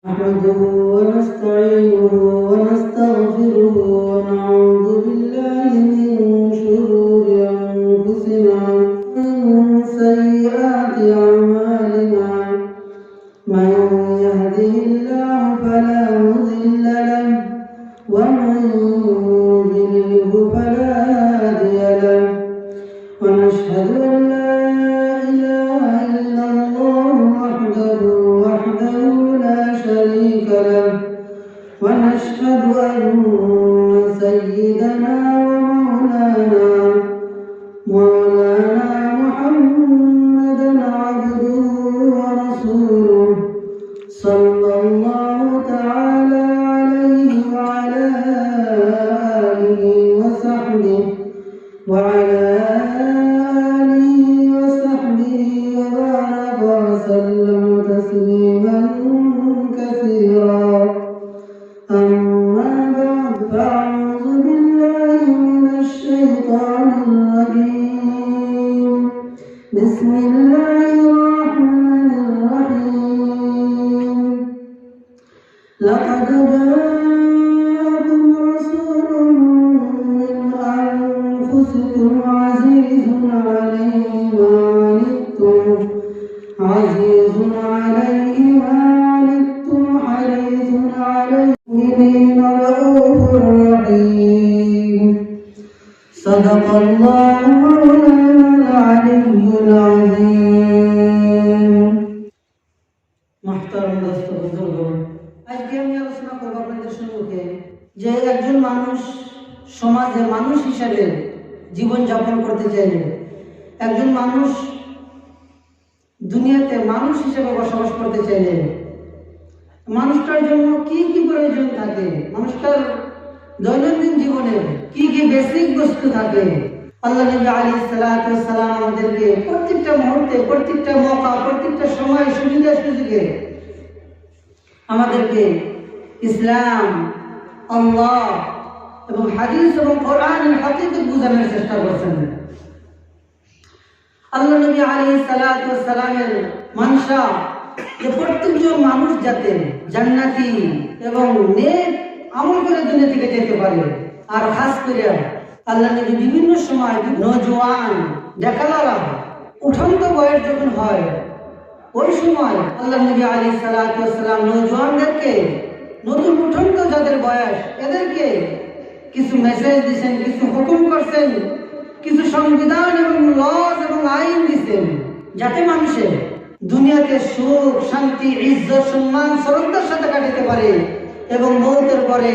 نحمده ونستعينه ونستغفره ونعوذ بالله من شرور أنفسنا ومن سيئات أعمالنا من يهده الله فلا مضل له ومن يضلله فلا هادي له ونشهد أن لا إله إلا الله وحده لا شريك له ونشهد أن سيدنا ومولانا محمدا عبده ورسوله صلى الله تعالى عليه وعلى آله وصحبه وعلى آله وصحبه وبارك وسلم تسليما كثيرا أما بعد فأعوذ بالله من الشيطان الرجيم بسم الله الرحمن الرحيم لقد جاءكم رسول من أنفسكم عزيز عليه ما عنتم حريص عليه المؤمنين رؤوف رحيم صدق الله مولانا العلي العظيم محترم दोस्त बुजुर्ग আজকে আমি আলোচনা করব আপনাদের সম্মুখে যে একজন মানুষ সমাজে মানুষ হিসেবে জীবন যাপন করতে চাইলে একজন মানুষ দুনিয়াতে মানুষ হিসেবে বসবাস করতে চাইলে মানুষটার জন্য কি কি প্রয়োজন থাকে, মানুষটার দৈনন্দিন জীবনে কি কি বেসিক বস্তু থাকে। আল্লাহ নবী আলাইহিস সালাতু ওয়াস সালাম আমাদেরকে প্রত্যেকটা মুহূর্তে, প্রত্যেকটা মৌকা, প্রত্যেকটা সময় সুবিধা সুযোগে আমাদেরকে ইসলাম, আল্লাহ এবং হাদিস এবং কোরআনের হাকিকত বোঝানোর চেষ্টা করছেন। আল্লাহ নবী আলাইহিস সালাতু ওয়াস সালামের মানসা যে প্রত্যেকজন মানুষ যাতে জান্নাতি এবং নেক আমল করে দুনিয়া থেকে যেতে পারে। আর খাস করে আল্লাহ নবী বিভিন্ন সময় নওজোয়ান দেখালারা উঠন্ত বয়স যখন হয় ওই সময় আল্লাহ নবী আলাইহিস সালাতু ওয়াস সালাম নওজোয়ানদেরকে, নতুন উঠন্ত যাদের বয়স এদেরকে কিছু মেসেজ দিয়েছেন, কিছু হুকুম করছেন, কিছু সংবিধান এবং লজ এবং আইন দিয়েছেন যাতে মানুষের দুনিয়াতে সুখ, শান্তি, ইজ্জত, সম্মান, শ্রদ্ধার সাথে কাটাতে পারে এবং মৌতের পরে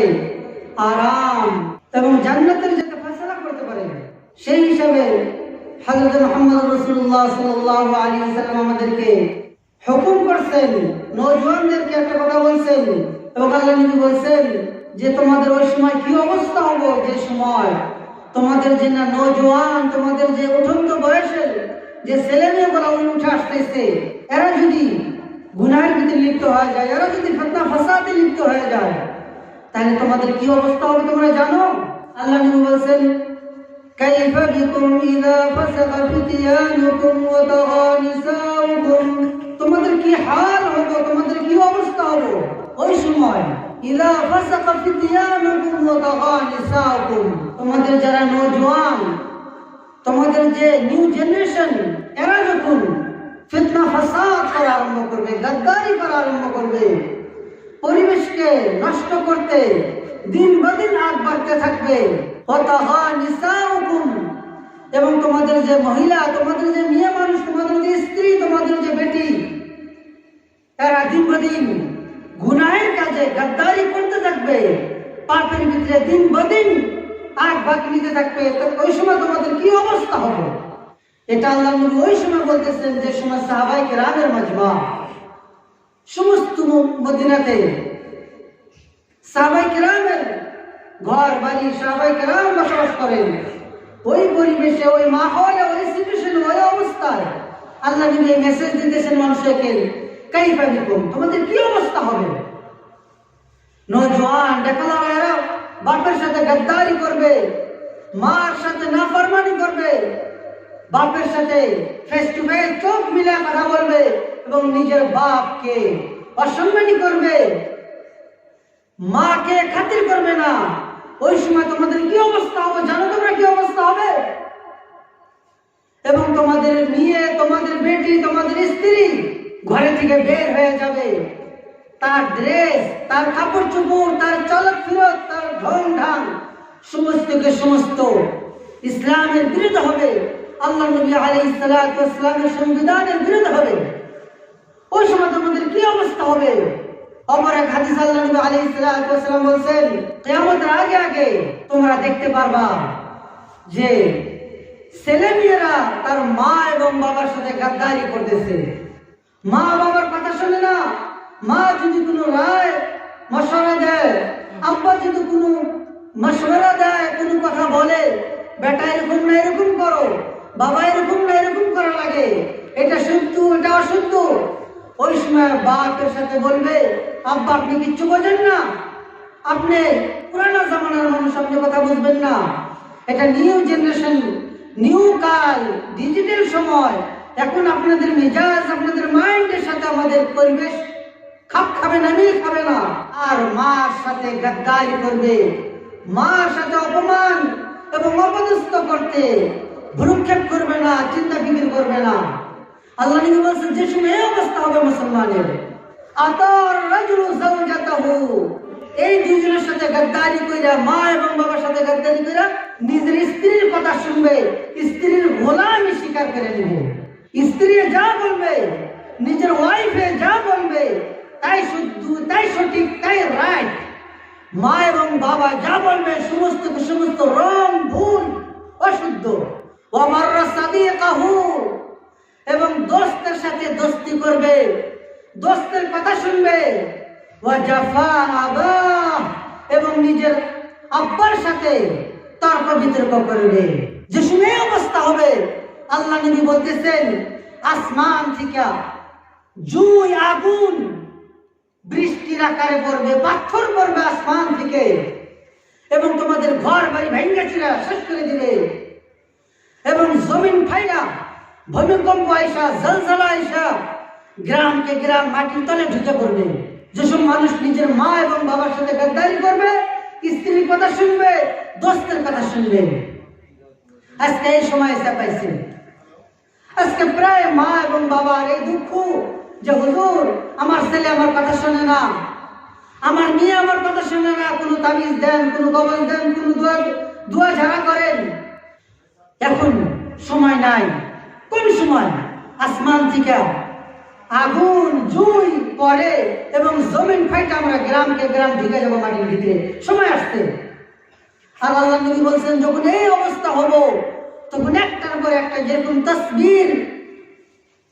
আরাম এবং জান্নাতের যাতে ফয়সালা করতে পারে। সেই হিসাবে হযরত মুহাম্মদ রাসূলুল্লাহ সাল্লাল্লাহু আলাইহি ওয়াসাল্লাম আমাদেরকে হুকুম করছেন, নওজোয়ানদেরকে একটা কথা বলছেন এবং আল্লাহ নবী বলছেন যে তোমাদের ওই সময় কি অবস্থা হবে, যে সময় তোমাদের যে নওজোয়ান, তোমাদের যে উঠন্ত বয়সের যে ছেলে মেয়েগুলো উঠে আসতেছে, এরা যদি গুনাহের ভিতরে লিপ্ত হয়ে যায়, এরা যদি ফিতনা ফাসাদে লিপ্ত হয়ে যায়, তাহলে তোমাদের কি অবস্থা হবে তোমরা জানো? আল্লাহ নবী বলেন কাইফা বিকুম ইযা ফাসাকা ফিতয়ানুকুম ওয়া তাগা নিসাউকুম, তোমাদের কি হাল হবে, তোমাদের কি অবস্থা হবে ওই সময়। ইযা ফাসাকা ফিতয়ানুকুম ওয়া তাগা নিসাউকুম, তোমাদের যারা নওজোয়ান, তোমাদের যে নিউ জেনারেশন, এরা যখন ফিতনা ফাসাদ করা আরম্ভ করবে, গাদ্দারি করা আরম্ভ করবে, পরিবেশকে নষ্ট করতে দিন বদিন আগ বাড়তে থাকবে, ওয়াতাগা নিসাউকুম, এবং তোমাদের যে মহিলা, তোমাদের যে মেয়ে মানুষ, তোমাদের যে স্ত্রী, তোমাদের যে বেটি, এরা দিন বদিন গুনাহের কাজে গাদ্দারি করতে থাকবে, পাপের ভিতরে দিন বদিন আগ বাকি নিতে থাকবে। ওই সময় তোমাদের কি অবস্থা হবে? এটা আল্লাহ নবী ওই সময় বলতেছেন যে সময় সাহাবায়ে কেরামের মাজমা, সমস্ত মদিনাতে সাহাবায়ে কেরামের ঘর বাড়ি, সাহাবায়ে কেরাম বসবাস করেন। ওই পরিবেশে, ওই মাহলে, ওই সিচুয়েশনে, ওই অবস্থায় আল্লাহ নবী এই মেসেজ দিতেছেন মানুষকে, কাইফা বিকুম, তোমাদের কি অবস্থা হবে? নওজোয়ান দেখালারা বাপের সাথে গাদ্দারি করবে, মার সাথে নাফরমানি করবে, বাপের সাথে ফেস টু ফেস চোখ মিলে কথা বলবে এবং নিজের বাপকে অসম্মানী করবে, মাকে খাতির করবে না, ওই সময় তোমাদের কি অবস্থা হবে জানো? তোমরা কি অবস্থা হবে? এবং তোমাদের মেয়ে, তোমাদের বেটি, তোমাদের স্ত্রী ঘরে থেকে বের হয়ে যাবে, তার ড্রেস, তার কাপড় চোপড়, তার চলক ফিরত, তার ঢং ঢাং সমস্ত ইসলামের বিরুদ্ধে হবে, আল্লাহ নবী আলাইহিস সালাতু ওয়াস সালামের সংবিধানের বিরুদ্ধে হবে। ওই সময় তোমাদের কি অবস্থা হবে? অপর এক হাদিস আল্লাহ নবী আলাইহিস সালাতু ওয়াস সালাম বলেন, কিয়ামতের আগে আগে তোমরা দেখতে পারবা যে ছেলেমেয়েরা তার মা এবং বাবার সাথে গাদ্দারি করতেছে। মা বাবার কথা শোনে না। মা যদি কোনো রায় মশওয়ারা দেয়, আব্বা যদি কোনো মশওয়ারা দেয়, কোনো কথা বলে, বেটা এরকম না এরকম করো, বাবা এরকম না এরকম করা লাগে, এটা সত্য এটা অসত্য, ওই সময় বাপের সাথে বলবে, আব্বা আপনি কিচ্ছু বোঝেন না, আপনি পুরানো জামানার মানুষ, আপনি কথা বুঝবেন না, এটা নিউ জেনারেশন, নিউ কাল, ডিজিটাল সময়, এখন আপনাদের মেজাজ, আপনাদের মাইন্ডের সাথে আমাদের পরিবেশ খাপ খাবে না, মিল খাবে না। আর মার সাথে গাদ্দারি করবে, মার সাথে অপমান এবং অপদস্থ করতে ভ্রুক্ষেপ করবে না, চিন্তা ফিকির করবে না। আল্লাহ নবী বলেছেন, যে সময় এই অবস্থা হবে মুসলমানের, আতার রাজুলু যাওজাতাহু, এই দুইজনের সাথে গাদ্দারি কইরা, মা এবং বাবার সাথে গাদ্দারি কইরা নিজের স্ত্রীর কথা শুনবে, স্ত্রীর গোলামি স্বীকার করে নেবে। স্ত্রী যা বলবে, নিজের ওয়াইফে যা বলবে, তাই শুদ্ধ, তাই সঠিক, তাই রাইট। মা এবং বাবা যা বলবে সমস্ত রং ভুল, অশুদ্ধ। ওয়ামাররা সাদিকাহু, এবং দোস্তের সাথে দোস্তি করবে, দোস্তের কথা শুনবে। ওয়াজাফা আবা, এবং নিজের আব্বার সাথে তর্ক বিতর্ক করবে। যে সময় অবস্থা হবে, আল্লাহ নবী বলতেছেন, আসমান থেকে জুই, আগুন বৃষ্টির আকারে পড়বে, পাথর পড়বে আসমান থেকে, এবং তোমাদের ঘর বাড়ি ভেঙে চুরা শেষ করে দিবে, এবং জমিন ফাইরা, ভূমিকম্প আইসা, জলজলা আইসা গ্রামকে গ্রাম মাটির তলে ঢুকে পড়বে। যেসব মানুষ নিজের মা এবং বাবার সাথে গাদ্দারি করবে, স্ত্রীর কথা শুনবে, দোস্তের কথা শুনবে, আজকে এই সময় এসে পাইছে। আজকে প্রায় মা এবং বাবার এই দুঃখ যে, হুজুর আমার ছেলে আমার কথা শোনে না, আমার মেয়ে আমার কথা শোনে না, কোনো তাবিজ দেন, কোনো কবজ দেন, কোনো দোয়া ঝাড়া করেন। এখন সময় নাই, কোন সময় আসমান থেকে আগুন জুই পড়ে এবং জমিন ফাইটা আমরা গ্রামকে গ্রাম ঢুকে যাবো মাটির ভিতরে, সময় আসছে। আর আল্লাহ নবী বলছেন, যখন এই অবস্থা হবো, তখন একটার পর একটা, যেরকম তাসবির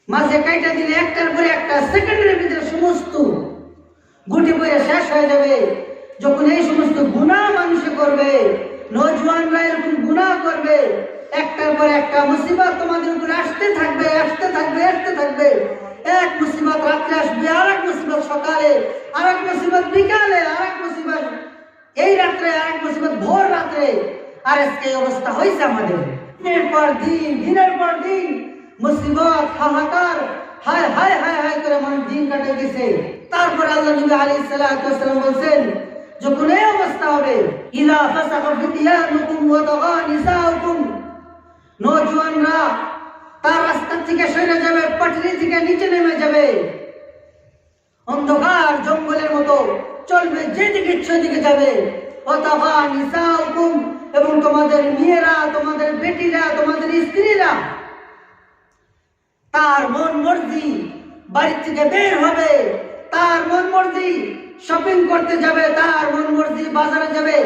মাঝে কাইটা দিলে একটার পরে একটা সেকেন্ডের ভিতরে সমস্ত গুটি বইয়ে শেষ হয়ে যাবে। যখন এই সমস্ত গুনাহ মানুষে করবে, নওজওয়ানরা এরকম গুনাহ করবে, একটার পর একটা মুসিবত তোমাদের উপরে আসতে থাকবে, আসতে থাকবে, আসতে থাকবে। এক মুসিবত রাত্রে আসবে, আর এক মুসিবত সকালে, আর এক মুসিবত বিকালে, আর এক মুসিবত এই রাত্রে, আর এক মুসিবত ভোর রাত্রে। আর আজকে এই অবস্থা হয়েছে আমাদের, দিনের পর দিন, দিনের পর দিন মুসিবত, হাহাকার, হায় হায় হায় হায় করে মানুষ দিন কাটে গেছে। তারপরে আল্লাহ নবী আলাইহিস সালাতু ওয়াস সালাম বলেন, যখন এই অবস্থা হবে, ইলা ফাসাকা ফিতিয়ানুকুম ওয়া তাগা নিসাউকুম, নওজওয়ানরা তার রাস্তা থেকে সরে যাবে, পাটরি থেকে নিচে নেমে যাবে, অন্ধকার জঙ্গলের মতো চলবে, যেদিকে ইচ্ছে সেদিকে যাবে। ওয়া তাগা নিসাউকুম, এবং তোমাদের মেয়েরা, তোমাদের বেটিরা, তোমাদের স্ত্রীরা তার মন মর্জি বাড়ি থেকে বের হবে, তার মন মর্জি শপিং করতে যাবে, তার মন মর্জি বাজারে যাবে,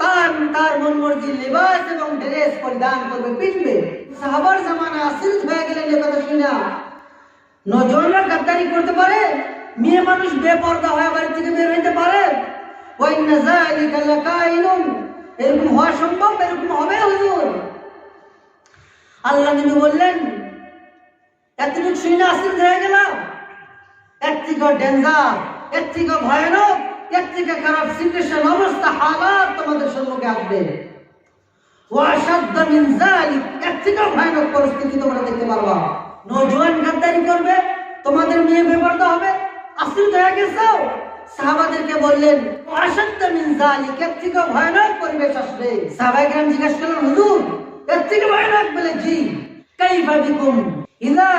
তার মন মর্জি লিবাস এবং ড্রেস পরিধান করবে, পিনবে। সাহাবার জামানা আসিরত হয়ে গেলেন এই কথা শুনে। নজররা গাদ্দারি করতে পারে, মেয়ে মানুষ বেপরদা হয়ে বাড়ি থেকে বের হইতে পারে। ওয়া ইন্না যালিকা লাকাইনুন, এরকম হওয়া সম্ভব, এরকম হবে হুজুর। আল্লাহ নবী বললেন, এতটুকু শুনে আসিরত হয়ে গেল, এর থেকে ডেঞ্জার, এর থেকে ভয়ানক, এর থেকে খারাপ সিচুয়েশন, অবস্থা, হালাত তোমাদের সম্মুখে আসবে। ওয়াশাদ্দ মিন যালিক, এর থেকে ভয়ানক পরিস্থিতি তোমরা দেখতে পারবা। নওজওয়ান গাদ্দারি করবে, তোমাদের মেয়ে বেপরদা হবে, আসিরত হয়ে গেছো, সাহাবাদেরকে বললেন আশাদ্দা মিন যালিক, এর থেকে ভয়ানক পরিবেশ আসবে। সাহাবায়ে কেরাম জিজ্ঞাসা করলেন হুজুর এর থেকে ভয়ানক বলে জি। কাইফা বিকুম ইযা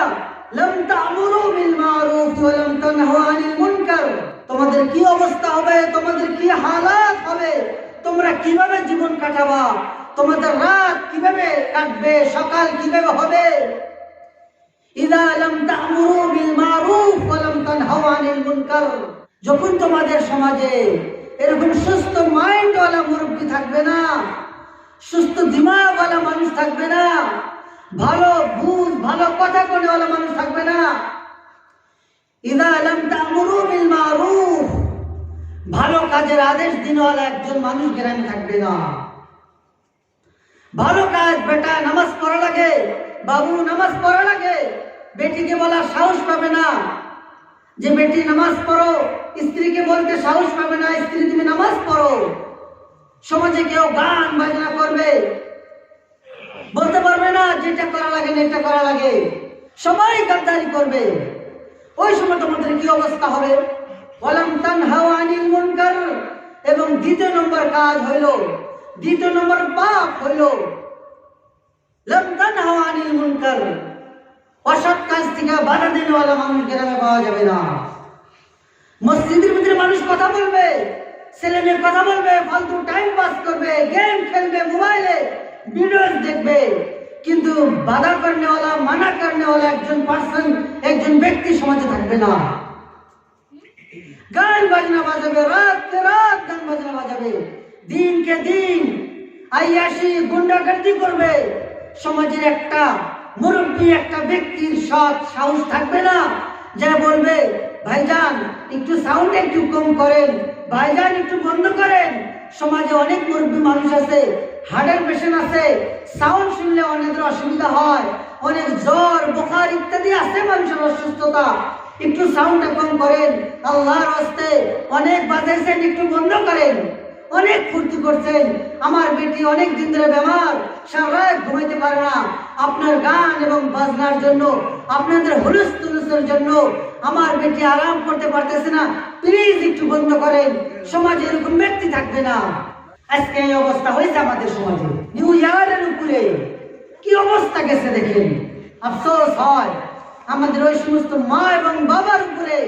লাম তা'মুরু বিল মা'রুফ ওয়া লাম তানহু আনিল মুনকার, তোমাদের কি অবস্থা হবে, তোমাদের কি হালাত হবে, তোমরা কিভাবে জীবন কাটাবা, তোমাদের রাত কিভাবে কাটবে, সকাল কিভাবে হবে। ইযা লাম তা'মুরু বিল মা'রুফ ওয়া লাম তানহু আনিল মুনকার, যখন তোমাদের সমাজে এরকম সুস্থ মাইন্ডওয়ালা মুরব্বী থাকবে না, সুস্থ দিমাগওয়ালা মানুষ থাকবে না, ভালো বুঝ ভালো কথা বলেওয়ালা মানুষ থাকবে না। ইযা লাম তা'মুরু বিল মা'রুফ, ভালো কাজের আদেশ দিনওয়ালা একজন মানুষ গ্রামে থাকবে না। ভালো কাজ, বেটা নামাজ পড়া লাগে, বাবু নামাজ পড়া লাগে, বেটিকে বলার সাহস পাবে না যে বেটি নামাজ পড়ো, স্ত্রীকে বলতে সাহস পাবে না স্ত্রী তুমি নামাজ পড়ো। সমাজে কেউ গান বাজনা করবে, বলতে পারবে না যেটা করা লাগে না এটা করা লাগে, সবাই গাদ্দারি করবে। ওই সময় তোমাদের কি অবস্থা হবে। ওয়ালাম তানহাউ আনিল মুনকার, এবং দ্বিতীয় নম্বর কাজ হইল, দ্বিতীয় নম্বর পাপ হইল লাম তানহাউ আনিল মুনকার, অসৎ কাজ থেকে বাধা দেওয়ালা মানুষ গ্রামে পাওয়া যাবে না। মসজিদের ভিতরে মানুষ কথা বলবে, ছেলে মেয়ে কথা বলবে, ফালতু টাইম পাস করবে, গেম খেলবে, মোবাইলে ভিডিও দেখবে, কিন্তু বাধা করেওয়ালা মানা করেওয়ালা একজন পার্সন, একজন ব্যক্তি সমাজে থাকবে না। গান বাজনা বাজাবে, রাতকে রাত গান বাজনা বাজাবে, দিনকে দিন আইয়াসি গুন্ডাগর্দি করবে। সমাজের একটা মুরব্বী, একটা ব্যক্তির সৎ সাহস থাকবে না যে বলবে ভাইজান একটু সাউন্ড একটু কম করেন, ভাইজান একটু বন্ধ করেন। সমাজে অনেক মুরব্বী মানুষ আছে, হার্টের পেশেন্ট আছে, সাউন্ড শুনলে অনেকের অসুবিধা হয়, অনেক জ্বর বুখার ইত্যাদি আছে মানুষের অসুস্থতা, একটু সাউন্ডটা কম করেন, আল্লাহর হস্তে অনেক বাজাইছেন একটু বন্ধ করেন, অনেক ফুর্তি করছেন, আমার বেটি অনেক দিন ধরে বেমার, সারা রাত ঘুমাইতে পারে না, আপনার গান এবং বাজনার জন্য, আপনাদের হুলুস তুলুসের জন্য আমার বেটি আরাম করতে পারতেছে না, প্লিজ একটু বন্ধ করেন। সমাজে এরকম ব্যক্তি থাকবে না। আজকে এই অবস্থা হয়েছে আমাদের সমাজে। নিউ ইয়ারের উপরে কি অবস্থা গেছে দেখেন, আফসোস হয় আমাদের ওই সমস্ত মা এবং বাবার উপরে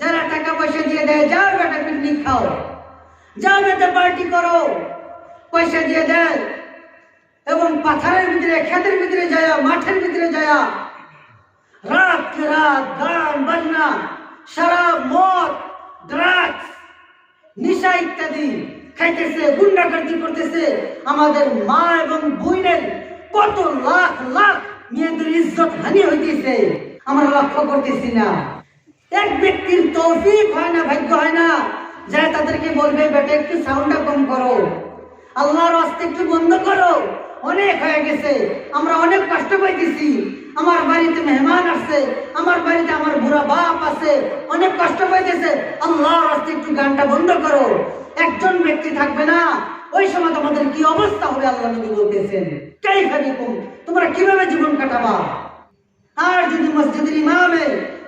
যারা টাকা পয়সা দিয়ে দেয়, যাও বেটা পিকনিক খাও, যাও বেটা পার্টি করো, পয়সা দিয়ে দেয়, এবং পাথরের ভিতরে, ক্ষেতের ভিতরে যায়, মাঠের ভিতরে যায়, রাত রাত গান বাজনা, শরাব, মদ, ড্রাগস, নিশা ইত্যাদি খাইতেছে, গুন্ডাগর্দি করতেছে। আমাদের মা এবং বোনের কত লাখ লাখ মেয়েদের ইজ্জত হানি হইতেছে, আমরা লক্ষ্য করতেছি না। এক ব্যক্তির তৌফিক হয় না, ভাগ্য হয় না যে তাদেরকে বলবে বেটা একটু সাউন্ডটা কম করো, আল্লাহর রাস্তা একটু বন্ধ করো, অনেক হয়ে গেছে, আমরা অনেক কষ্ট পাইতেছি, আমার বাড়িতে মেহমান আসছে, আমার বাড়িতে আমার বুড়া বাপ আছে, অনেক কষ্ট পাইতেছে, আল্লাহর রাস্তা একটু গানটা বন্ধ করো। একজন ব্যক্তি থাকবে না, ওই সময় তোমাদের কি অবস্থা হবে আল্লাহ নবী বলতেছেন কাইফা বিকুম, তোমরা কিভাবে জীবন কাটাবা। আর যদি মসজিদের ইমামে,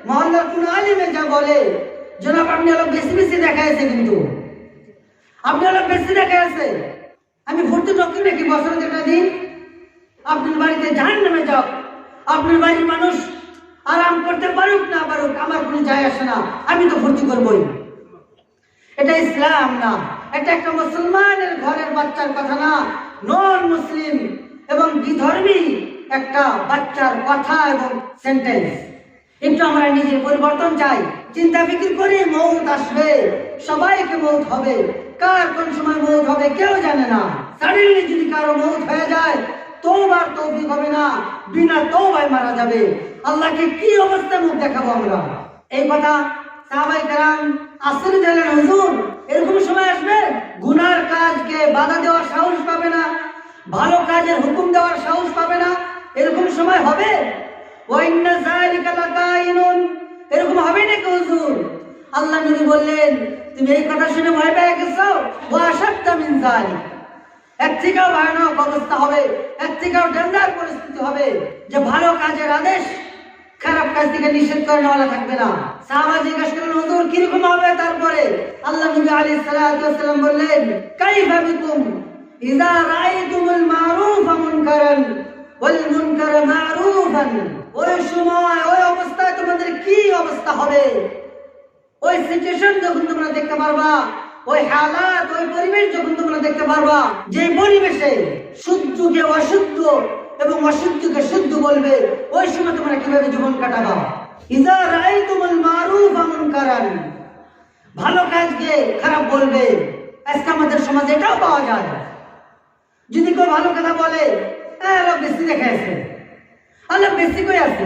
মহল্লার কোন আলিমে যা বলে, জনাব আপনি আলো বেশি বেশি দেখাইছে, কিন্তু আপনি আলো বেশি দেখাইছে, আমি ভর্তি টকি নাকি বছরে যেটা দিন, আপনার বাড়িতে জাহান্নামে যাও, আপনার বাড়ির মানুষ আরাম করতে পারুক না পারুক আমার কোনো যায় আসে না, আমি তো ভর্তি করবই। এটা ইসলাম না, এটা একটা মুসলমানের ঘরের বাচ্চার কথা না, নন মুসলিম এবং বিধর্মী একটা বাচ্চার কথা এবং সেন্টেন্স। একটু আমরা নিজের পরিবর্তন চাই, চিন্তা ফিকির করি, মৌত আসবে, সবাইকে মৌত হবে, কার কোন সময় মৌত হবে কেউ জানে না। সাডেনলি যদি কারো মৌত হয়ে যায়, তওবার তৌফিক হবে না, বিনা তওবায় মারা যাবে। আল্লাহকে কি অবস্থায় মুখ দেখাবো আমরা। এই কথা সাহাবায়ে কেরাম আশ্চর্য হলেন, হুজুর এরকম সময় আসবে গুনার কাজকে বাধা দেওয়ার সাহস পাবে না, ভালো কাজের হুকুম দেওয়ার সাহস পাবে না, এরকম সময় হবে। ওয়া ইন্না যালিকা লাকাইনুন, এরকম হবে নাকি হুজুর? আল্লাহ নবী বললেন তুমি এই কথা শুনে ভয় পেয়ে গেছো, ওয়া আশাদ্দা মিন যালিক, এর থেকেও ভয়ানক অবস্থা হবে, এর থেকেও ডেঞ্জার পরিস্থিতি হবে, যে ভালো কাজের আদেশ খারাপ কাজ থেকে নিষেধ করানোওয়ালা থাকবে না। সাহাবা জিজ্ঞাসা করলেন, হুজুর কিরকম হবে? তারপরে আল্লাহ নবী আলাইহিস সালাতু ওয়াসসালাম বললেন, কাইফা বিকুম ইযা রাআইতুমুল মারুফা মুনকারান ওয়াল মুনকারা মারুফান। ওই সময় ওই অবস্থায় তোমাদের কি অবস্থা হবে? ওই সিচুয়েশন যখন তোমরা দেখতে পারবা, ওই হালাত, ওই পরিবেশ যখন তোমরা দেখতে পারবা, যে পরিবেশে শুদ্ধকে অশুদ্ধ এবং অশুদ্ধকে শুদ্ধ বলবে, ওই সময় তোমরা কিভাবে জীবন কাটাবা? ইযা রাআইতুমুল মারুফা মুনকারান, ভালো কাজকে খারাপ বলবে। আজকে আমাদের সমাজে এটাও পাওয়া যায়। যদি কেউ ভালো কথা বলে, আল্লাহ বেশি দেখে আছে, আল্লাহ বেশি কই আছে,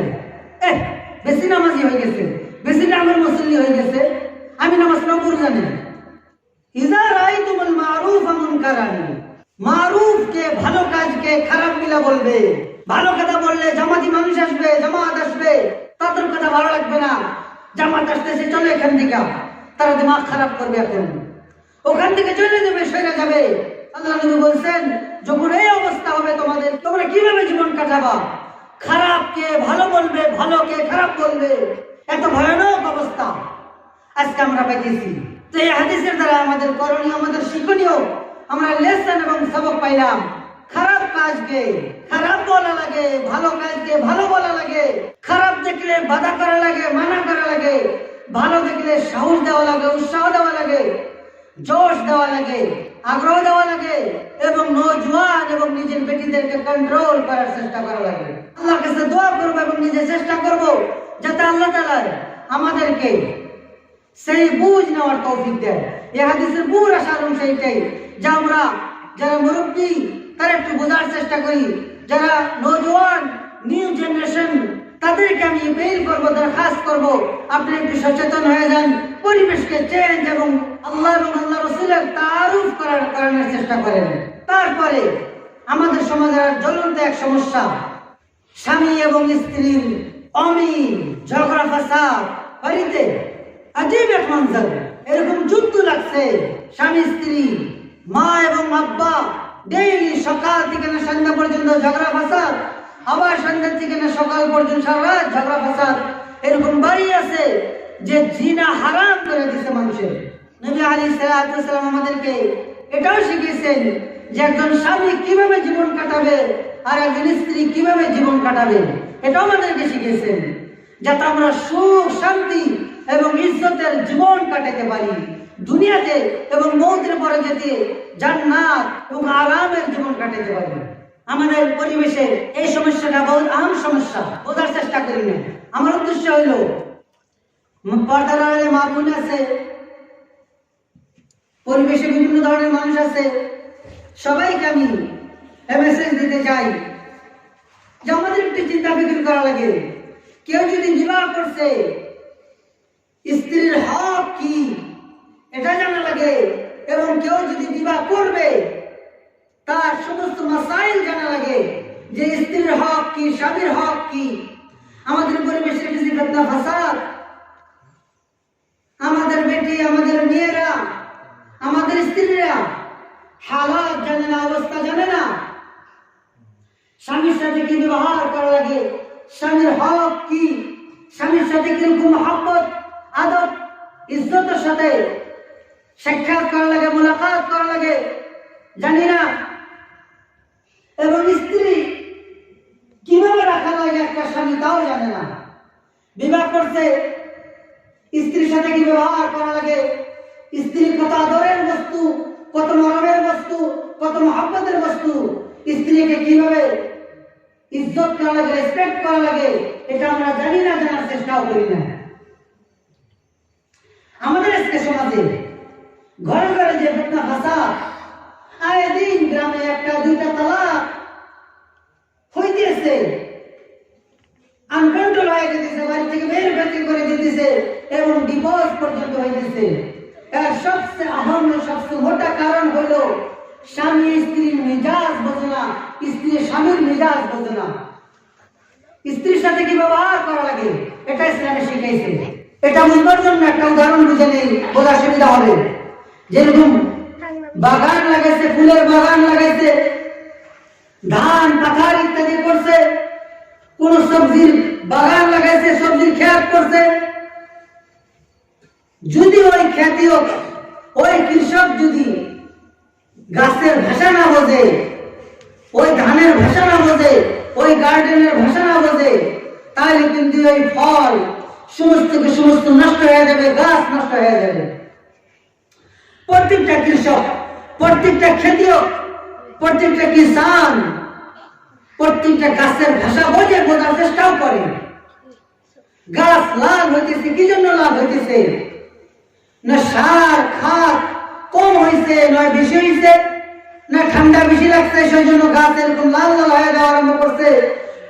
বেশি নামাজি হয়ে গেছে, বেশি নামের মুসল্লি হয়ে গেছে, আমি নামাজ পড়ব জানি। ইযা রাআইতুমুল মারুফা মুনকারান, মারুফকে ভালো কাজকে খারাপ মিলা বলবে। ভালো কথা বললে জামাতি মানুষ আসবে, জামাত আসবে, তাদের কথা ভালো লাগবে না। জামাত আসতেছে, চলো এখান থেকে, তারা দিমাগ খারাপ করবে, এখন ওখান থেকে চলে যাবে, সরে যাবে। আল্লাহ নবী বলছেন, যখন এই অবস্থা হবে তোমাদের, তোমরা কিভাবে জীবন কাটাবা? খারাপকে ভালো বলবে, ভালোকে খারাপ বলবে। এত ভয়ানক অবস্থা আজকে আমরা পাইতেছি। তো এই হাদিসের দ্বারা আমাদের করণীয়, আমাদের শিক্ষণীয় আমরা লেসন এবং সবক পাইলাম। খারাপ কাজকে খারাপ বলা লাগে, ভালো কাজকে ভালো বলা লাগে। খারাপ দেখলে বাধা করা লাগে, মানা করা লাগে। ভালো দেখলে সাহস দেওয়া লাগে, উৎসাহ দেওয়া লাগে, জোশ দেওয়া লাগে, আগ্রহ দেওয়া লাগে, এবং নওজোয়ান এবং নিজের বেটিদেরকে কন্ট্রোল করার চেষ্টা করা লাগে। আল্লাহর কাছে দোয়া করবো এবং নিজে চেষ্টা করব যাতে আল্লাহ তাআলা আমাদেরকে সেই বুঝ নেওয়ার তৌফিক দেয়। এই হাদিসের পুরো সার অংশ এইটাই, যে আমরা যারা মুরব্বী তারা একটু বোঝার চেষ্টা করি, যারা নওজোয়ান নিউ জেনারেশন তাদেরকে আমি বের করবো, দরখাস্ত করব, আপনি একটু সচেতন হয়ে যান, পরিবেশকে চেঞ্জ এবং আল্লাহ এবং আল্লাহ রাসূলের তাআরুফ করার চেষ্টা করেন। তারপরে আমাদের সমাজের জ্বলন্ত এক সমস্যা, স্বামী এবং স্ত্রীর অমিল, ঝগড়া ফাসাদ। বাড়িতে আজীব এক মঞ্জর, এরকম যুদ্ধ লাগছে, স্বামী স্ত্রী, মা এবং আব্বা, ডেইলি সকাল থেকে না সন্ধ্যা পর্যন্ত ঝগড়া ফাসাদ, আবার সন্ধ্যা থেকে না সকাল পর্যন্ত সারা রাত ঝগড়া ফাসাদ। এরকম বাড়ি আছে যে জিনা হারাম করে দিয়েছে মানুষের। নবী আলাইহিস সালাতু ওয়াস সালাম আমাদেরকে এটাও শিখিয়েছেন যে একজন স্বামী কিভাবে জীবন কাটাবে আর একজন স্ত্রী কিভাবে জীবন কাটাবে, এটাও আমাদেরকে শিখিয়েছেন, যাতে আমরা সুখ, শান্তি এবং ইজ্জতের জীবন কাটাতে পারি দুনিয়াতে, এবং মওতের পরে যেতে জান্নাত এবং আরামের জীবন কাটাতে পারি। আমাদের পরিবেশে এই সমস্যাটা বহুত আহম সমস্যা, বোঝার চেষ্টা করি না। আমার উদ্দেশ্য হইল, পর্দার আড়ালে মা বোন আছে, পরিবেশে বিভিন্ন ধরনের মানুষ আছে, সবাইকে আমি মেসেজ দিতে চাই যে আমাদের একটু চিন্তা ফিকির করা লাগে। কেউ যদি বিবাহ করছে, স্ত্রীর হক কি এটা জানা লাগে, এবং কেউ যদি বিবাহ করবে তার সমস্ত মাসাইল জানা লাগে, যে স্ত্রীর হক কি, স্বামীর হক কি। আমাদের পরিবেশে বেশি ফিতনা ফাসাদ, আমাদের বেটি, আমাদের মেয়েরা, আমাদের স্ত্রীরা হালাত জানে না, অবস্থা জানে না। স্বামীর সাথে কি ব্যবহার করা লাগে, স্বামীর হক কি, স্বামীর সাথে কিরকম মহব্বত, আদব, ইজ্জতের সাথে সাক্ষাৎ করা লাগে, মুলাকাত করা লাগে, জানি না। এবং স্ত্রী কিভাবে রাখা লাগে একটা স্বামী তাও জানে না। বিবাহ করছে, স্ত্রীর সাথে কি ব্যবহার করা লাগে, স্ত্রীর কত আদরের বস্তু, কত মরমের বস্তু, কত মহব্বতের বস্তু, স্ত্রীকে কিভাবে ইজ্জত করা লাগে, রেসপেক্ট করা লাগে, এটা আমরা জানি না, জানার চেষ্টাও করি না। আমাদের আজকে সমাজে ঘরে ঘরে যে ফিতনা ফাসাদ, আয়ে দিন গ্রামে একটা দুইটা তালাক হইতেছে, আনকন্ট্রোল হয়ে যেতেছে, বাড়ি থেকে বের করে দিতেছে, এবং ডিভোর্স পর্যন্ত হইতেছে। এর সবচেয়ে আহম, সবচেয়ে মোটা কারণ হলো স্বামী স্ত্রীর মেজাজ বোঝে না, স্ত্রী স্বামীর মেজাজ বোঝে না। স্ত্রীর সাথে কি ব্যবহার করা লাগে এটা ইসলামে শিখাইছে। এটা বুঝবার জন্য একটা উদাহরণ বুঝে নেই, বোঝার সুবিধা হবে। যেরকম বাগান লাগাইছে, ফুলের বাগান লাগাইছে, ধান পাথার ইত্যাদি করছে, কোন সবজির বাগান লাগাইছে, সবজির খেত করছে, যদি ওই খ্যাতিও ওই কৃষক যদি গাছের ভাষা না বোঝে, ওই ধানের ভাষা না বোঝে, ওই গার্ডেনের ভাষা না বোঝে, তাহলে কিন্তু ওই ফল সমস্ত নষ্ট হয়ে যাবে, গাছ নষ্ট হয়ে যাবে। প্রত্যেকটা কৃষক, প্রত্যেকটা খেতিয়ক, প্রত্যেকটা কিষান প্রত্যেকটা গাছের ভাষা বোঝে, বোঝার চেষ্টাও করে। গাছ লাভ হইতেছে কি জন্য লাভ হইতেছে? না সার খাদ কম হয়েছে, নয় বেশি হয়েছে, না ঠান্ডা বেশি লাগছে সেই জন্য গাছ এরকম লাল লাল হয়ে যাওয়া আরম্ভ করছে,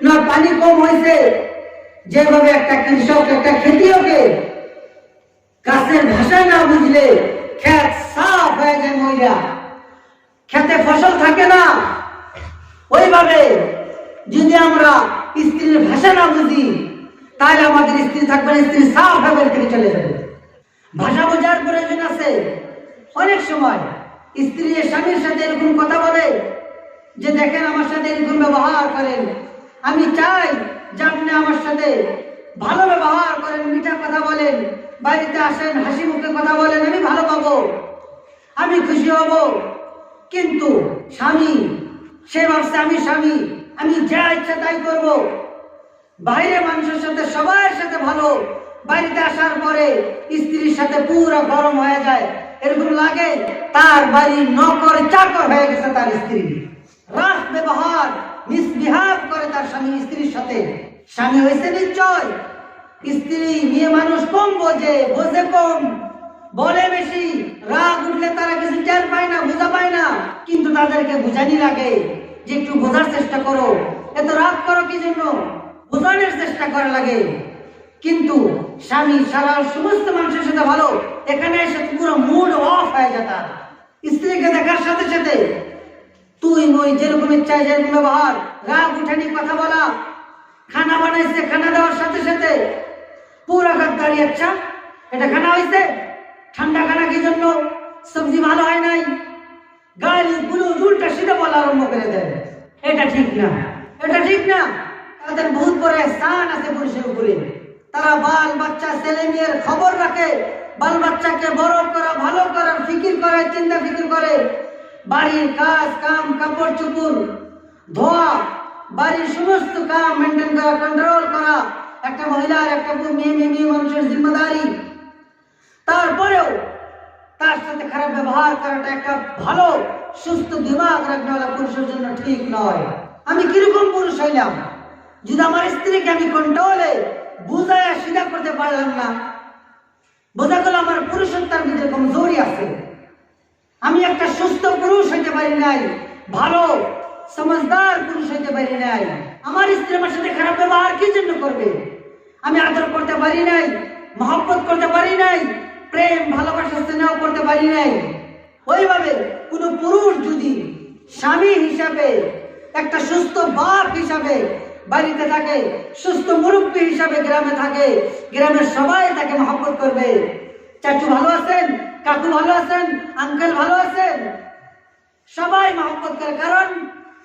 না পানি কম হয়েছে। যেভাবে একটা কৃষক, একটা খেতিয়কে গাছের ভাষা না বুঝলে ক্ষেত সাফ হয়ে যায়, ময়লা খেতে ফসল থাকে না। ওইভাবে যদি আমরা স্ত্রীর ভাষা না বুঝি, তাহলে আমাদের স্ত্রী থাকবে না, স্ত্রী সাফ হয়ে থেকে চলে যাবে। ভাষা বোঝার প্রয়োজন আছে। অনেক সময় স্ত্রী স্বামীর সাথে এরকম কথা বলে যে দেখেন আমার সাথে এরকম ব্যবহার করেন, আমি চাই যে আপনি আমার সাথে ভালো ব্যবহার করেন, মিঠা কথা বলেন, বাড়িতে আসেন হাসি মুখে কথা বলেন, আমি ভালো পাবো, আমি খুশি হব। কিন্তু স্বামী সে ভাবছে আমি স্বামী, আমি যা ইচ্ছা তাই করব, বাইরে মানুষের সাথে সবার সাথে ভালো, বাড়িতে আসার পরে স্ত্রীর সাথে পুরো গরম হয়ে যায়, এরকম লাগে তার বাড়ির নকর চাকর হয়ে গেছে তার স্ত্রী। রাফ ব্যবহার, মিসবিহেভ করে তার স্বামী স্ত্রীর সাথে। স্বামী হয়েছে নিশ্চয়, স্ত্রী মেয়ে মানুষ কম বোঝে, বোঝে কম, বলে বেশি, রাগ উঠলে তারা কিছু টের পায় না, বোঝা পায় না। কিন্তু তাদেরকে বোঝানি লাগে যে একটু বোঝার চেষ্টা করো, এত রাগ করো কি জন্য, বোঝানোর চেষ্টা করা লাগে। কিন্তু স্বামী সারা সমস্ত মানুষের সাথে ভালো, এখানে এসে পুরো মুড অফ হয়ে যায় তার। স্ত্রীকে দেখার সাথে সাথে তুই মই যেরকম ইচ্ছায় যেরকম ব্যবহার, রাগ উঠানি কথা বলা, খানা বানাইছে খানা দেওয়ার সাথে সাথে পুরা গাদ্দারি, আচ্ছা এটা খানা হয়েছে, ঠান্ডা খানা কি জন্য, সবজি ভালো হয় নাই, গালি গুলো উল্টা সিধা বলা আরম্ভ করে দেয়। এটা ঠিক না, এটা ঠিক না। তাদের বহুত বড় স্থান আছে পুরুষের উপরে। তারা বাল বাচ্চা ছেলে মেয়ের খবর রাখে, বাল বাচ্চাকে বড় করা, ভালো করার ফিকির করে, চিন্তা ফিকির করে, বাড়ির কাজ কাম, কাপড় চোপড় ধোয়া, বাড়ির সমস্ত কাম মেনটেন করা, কন্ট্রোল করা একটা মহিলার, একটা মেয়ে মানুষের জিম্মেদারি। তারপরেও তার সাথে খারাপ ব্যবহার করাটা একটা ভালো সুস্থ দিমাগ রাখনেওয়ালা পুরুষের জন্য ঠিক নয়। আমি কিরকম পুরুষ হইলাম যদি আমার স্ত্রীকে আমি কন্ট্রোলে বুঝায় সিধা করতে পারলাম না, বোঝা গেল আমার পুরুষত্বের ভিতরে কমজোরি আছে, আমি একটা সুস্থ পুরুষ হইতে পারি নাই, ভালো সমঝদার পুরুষ হইতে পারি নাই। আমার স্ত্রী আমার সাথে খারাপ ব্যবহার কি জন্য করবে? আমি আদর করতে পারি নাই, মহব্বত করতে পারি নাই, প্রেম ভালোবাসা স্নেহ করতে পারি নাই। ওইভাবে কোন পুরুষ যদি স্বামী হিসাবে, একটা সুস্থ বাপ হিসাবে বাড়িতে থাকে, সুস্থ মুরব্বী হিসাবে গ্রামে থাকে, গ্রামের সবাই তাকে মহব্বত করবে। চাচু ভালো আছেন, কাকু ভালো আছেন, আঙ্কেল ভালো আছেন, সবাই মহব্বত করে, কারণ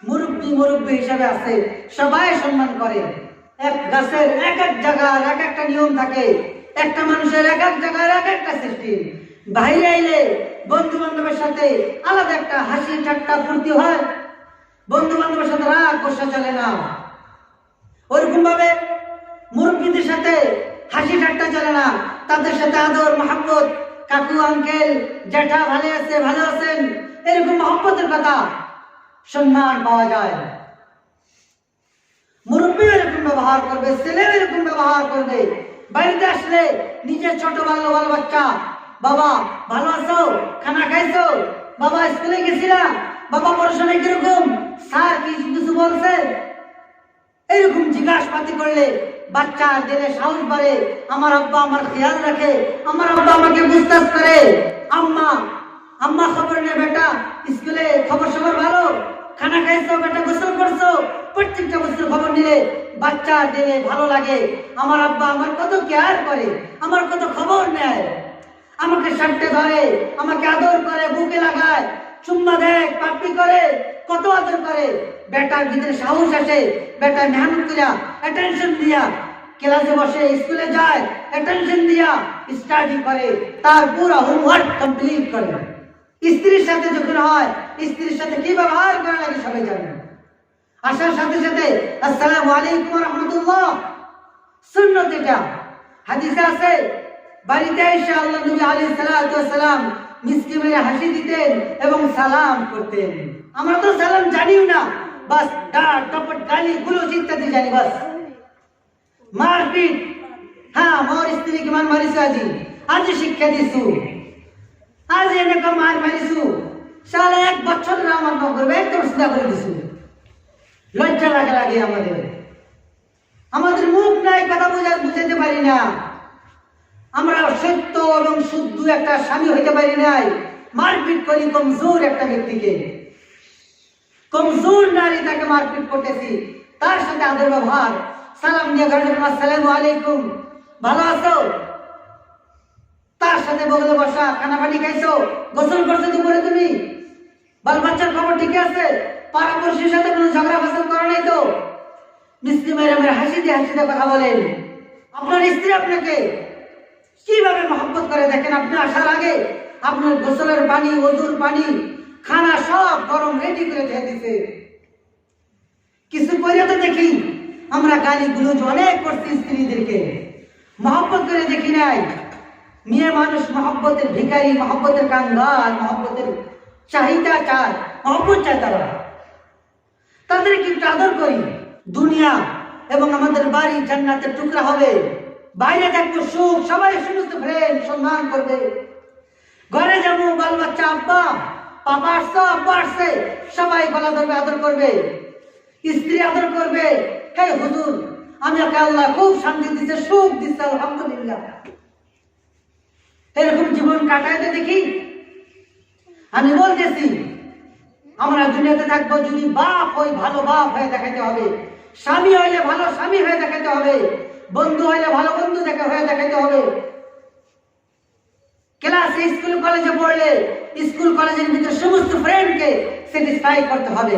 মুরব্বী হিসাবে আছে, সবাই সম্মান করে। এক গাছের এক এক জায়গার এক একটা নিয়ম থাকে, একটা মানুষের এক এক জায়গার এক একটা সিস্টেম। বাইরে আইলে বন্ধু বান্ধবের সাথে আলাদা একটা হাসি ঠাট্টা ফুর্তি হয়, বন্ধু বান্ধবের সাথে রাগ গোসা চলে না। ওরকম ভাবে মুরব্বীদের সাথে হাসি ঠাট্টা চলে না, তাদের সাথে আদর মহব্বত, কাকু আঙ্কেল জ্যাঠা ভালো আছে, ভালো আছেন, এরকম মহব্বতের কথা সম্মান পাওয়া যায়। মুরব্বী এরকম ব্যবহার করবে, ছেলে এরকম ব্যবহার করবে। বাড়িতে আসলে নিজের ছোট বাল্য বাল বাচ্চা, বাবা ভালো আছো, খানা খাইছো, বাবা স্কুলে গেছিলা, বাবা পড়াশোনায় কিরকম, স্যার কি কিছু বলছে, এরকম জিজ্ঞাসাপাতি করলে বাচ্চা দিলে সাহস বাড়ে। আমার আব্বা আমার খেয়াল রাখে, আমার আব্বা আমাকে বুঝতাস করে, আম্মা খবর নে বেটা, স্কুলে খবর সবর ভালো, খানা খাইছো বেটা, গোসল করছো, প্রত্যেকটা বছর খবর নিলে বাচ্চা দিলে ভালো লাগে। আমার আব্বা আমার কত কেয়ার করে, আমার কত খবর নেয়। আমাকে সামনে ধরে, আমাকে আদর করে, বুকে লাগায়, চুম্মা দেয়, পাপড়ি করে, কত আদর করে। বেটার ভিতরে সাহস আসে, বেটা মেহনত করিয়া, অ্যাটেনশন দিয়া ক্লাসে বসে, স্কুলে যায়, অ্যাটেনশন দিয়া স্টাডি করে, তার পুরো হোমওয়ার্ক কমপ্লিট করে। স্ত্রীর সাথে যখন হয়, স্ত্রীর সাথে কি ব্যবহার করা লাগে সবাই জানে। আসার সাথে সাথে আসসালামু আলাইকুম ওয়া রাহমাতুল্লাহ, সুন্নাত এটা। হাদিসে আছে বাড়িতে এসে আল্লাহ নবী আলাইহিস সালাতু ওয়াস সালাম মিষ্টি মেরে হাসি দিতেন এবং সালাম করতেন। আমরা তো সালাম জানিও না, বাস ডাক টপট গালি গুলোজ ইত্যাদি জানি, বাস মারপিট। হ্যাঁ, মোর স্ত্রীকে মান মারিছো, আজি শিক্ষা দিছু, আজ এনেকে মার মারিছু, সারা 1 বছর আমার ন করবে, একদম সিধা করে দিছু। লজ্জা লাগে আমাদের মুখ নাই, কথা বুঝাতে পারি না। আমরা সত্য এবং শুদ্ধ একটা স্বামী হইতে পারি নাই, মারপিট করি কমজোর একটা ব্যক্তিকে। কমজোর নারী, তাকে মারপিট করতেছি, তার সাথে আদর ব্যবহার, সালাম দিয়ে ঘরে আসসালামু আলাইকুম, ভালো আছো, তার সাথে বগলে বসা, খানা পানি খাইছো, গোসল করছো দুপুরে, তুমি বাল বাচ্চার খবর ঠিক আছে, পাড়াপড়শির সাথে কোনো ঝগড়া ফসল করো নাই তো? মিষ্টি মেরে হাসি দিয়ে কথা বলেন। আপনার স্ত্রী আপনাকে কিভাবে মহব্বত করে দেখেন। আপনি আসার আগে আপনার গোসলের পানি, ওযুর পানি, খানা সব গরম রেডি করে দিয়ে দিতে। কিছু করে তো দেখি আমরা গালি গুলোজ অনেক করছি স্ত্রীদেরকে, মহব্বত করে দেখি নাই। মেয়ে মানুষ মহব্বতের ভিখারি, মহব্বতের কাঙ্গাল, মহব্বতের চাহিদা চায়, মহব্বত চায় তারা, তাদেরকে একটু আদর করি। দুনিয়া এবং আমাদের বাড়ি জান্নাতের টুকরা হবে। বাইরে থাকবো সুখ, সবাই সমস্ত ফ্রেন্ড সম্মান করবে। ঘরে যাবো, বাল বাচ্চা, আব্বা পাপা আসছে, আব্বা আসছে, সবাই গলা ধরবে, আদর করবে, স্ত্রী আদর করবে। হে হুজুর, আমাকে আল্লাহ খুব শান্তি দিচ্ছে, সুখ দিচ্ছে, আলহামদুলিল্লাহ। এরকম জীবন কাটাইতে দেখি। আমি বলতেছি, আমরা দুনিয়াতে থাকবো, যদি বাপ হই ভালো বাপ হয়ে দেখাতে হবে, স্বামী হইলে ভালো স্বামী হয়ে দেখাতে হবে, বন্ধু হইলে ভালো বন্ধু হয়ে দেখাতে হবে। ক্লাসে, স্কুল কলেজে পড়লে স্কুল কলেজের ভিতরে সমস্ত ফ্রেন্ডকে স্যাটিসফাই করতে হবে।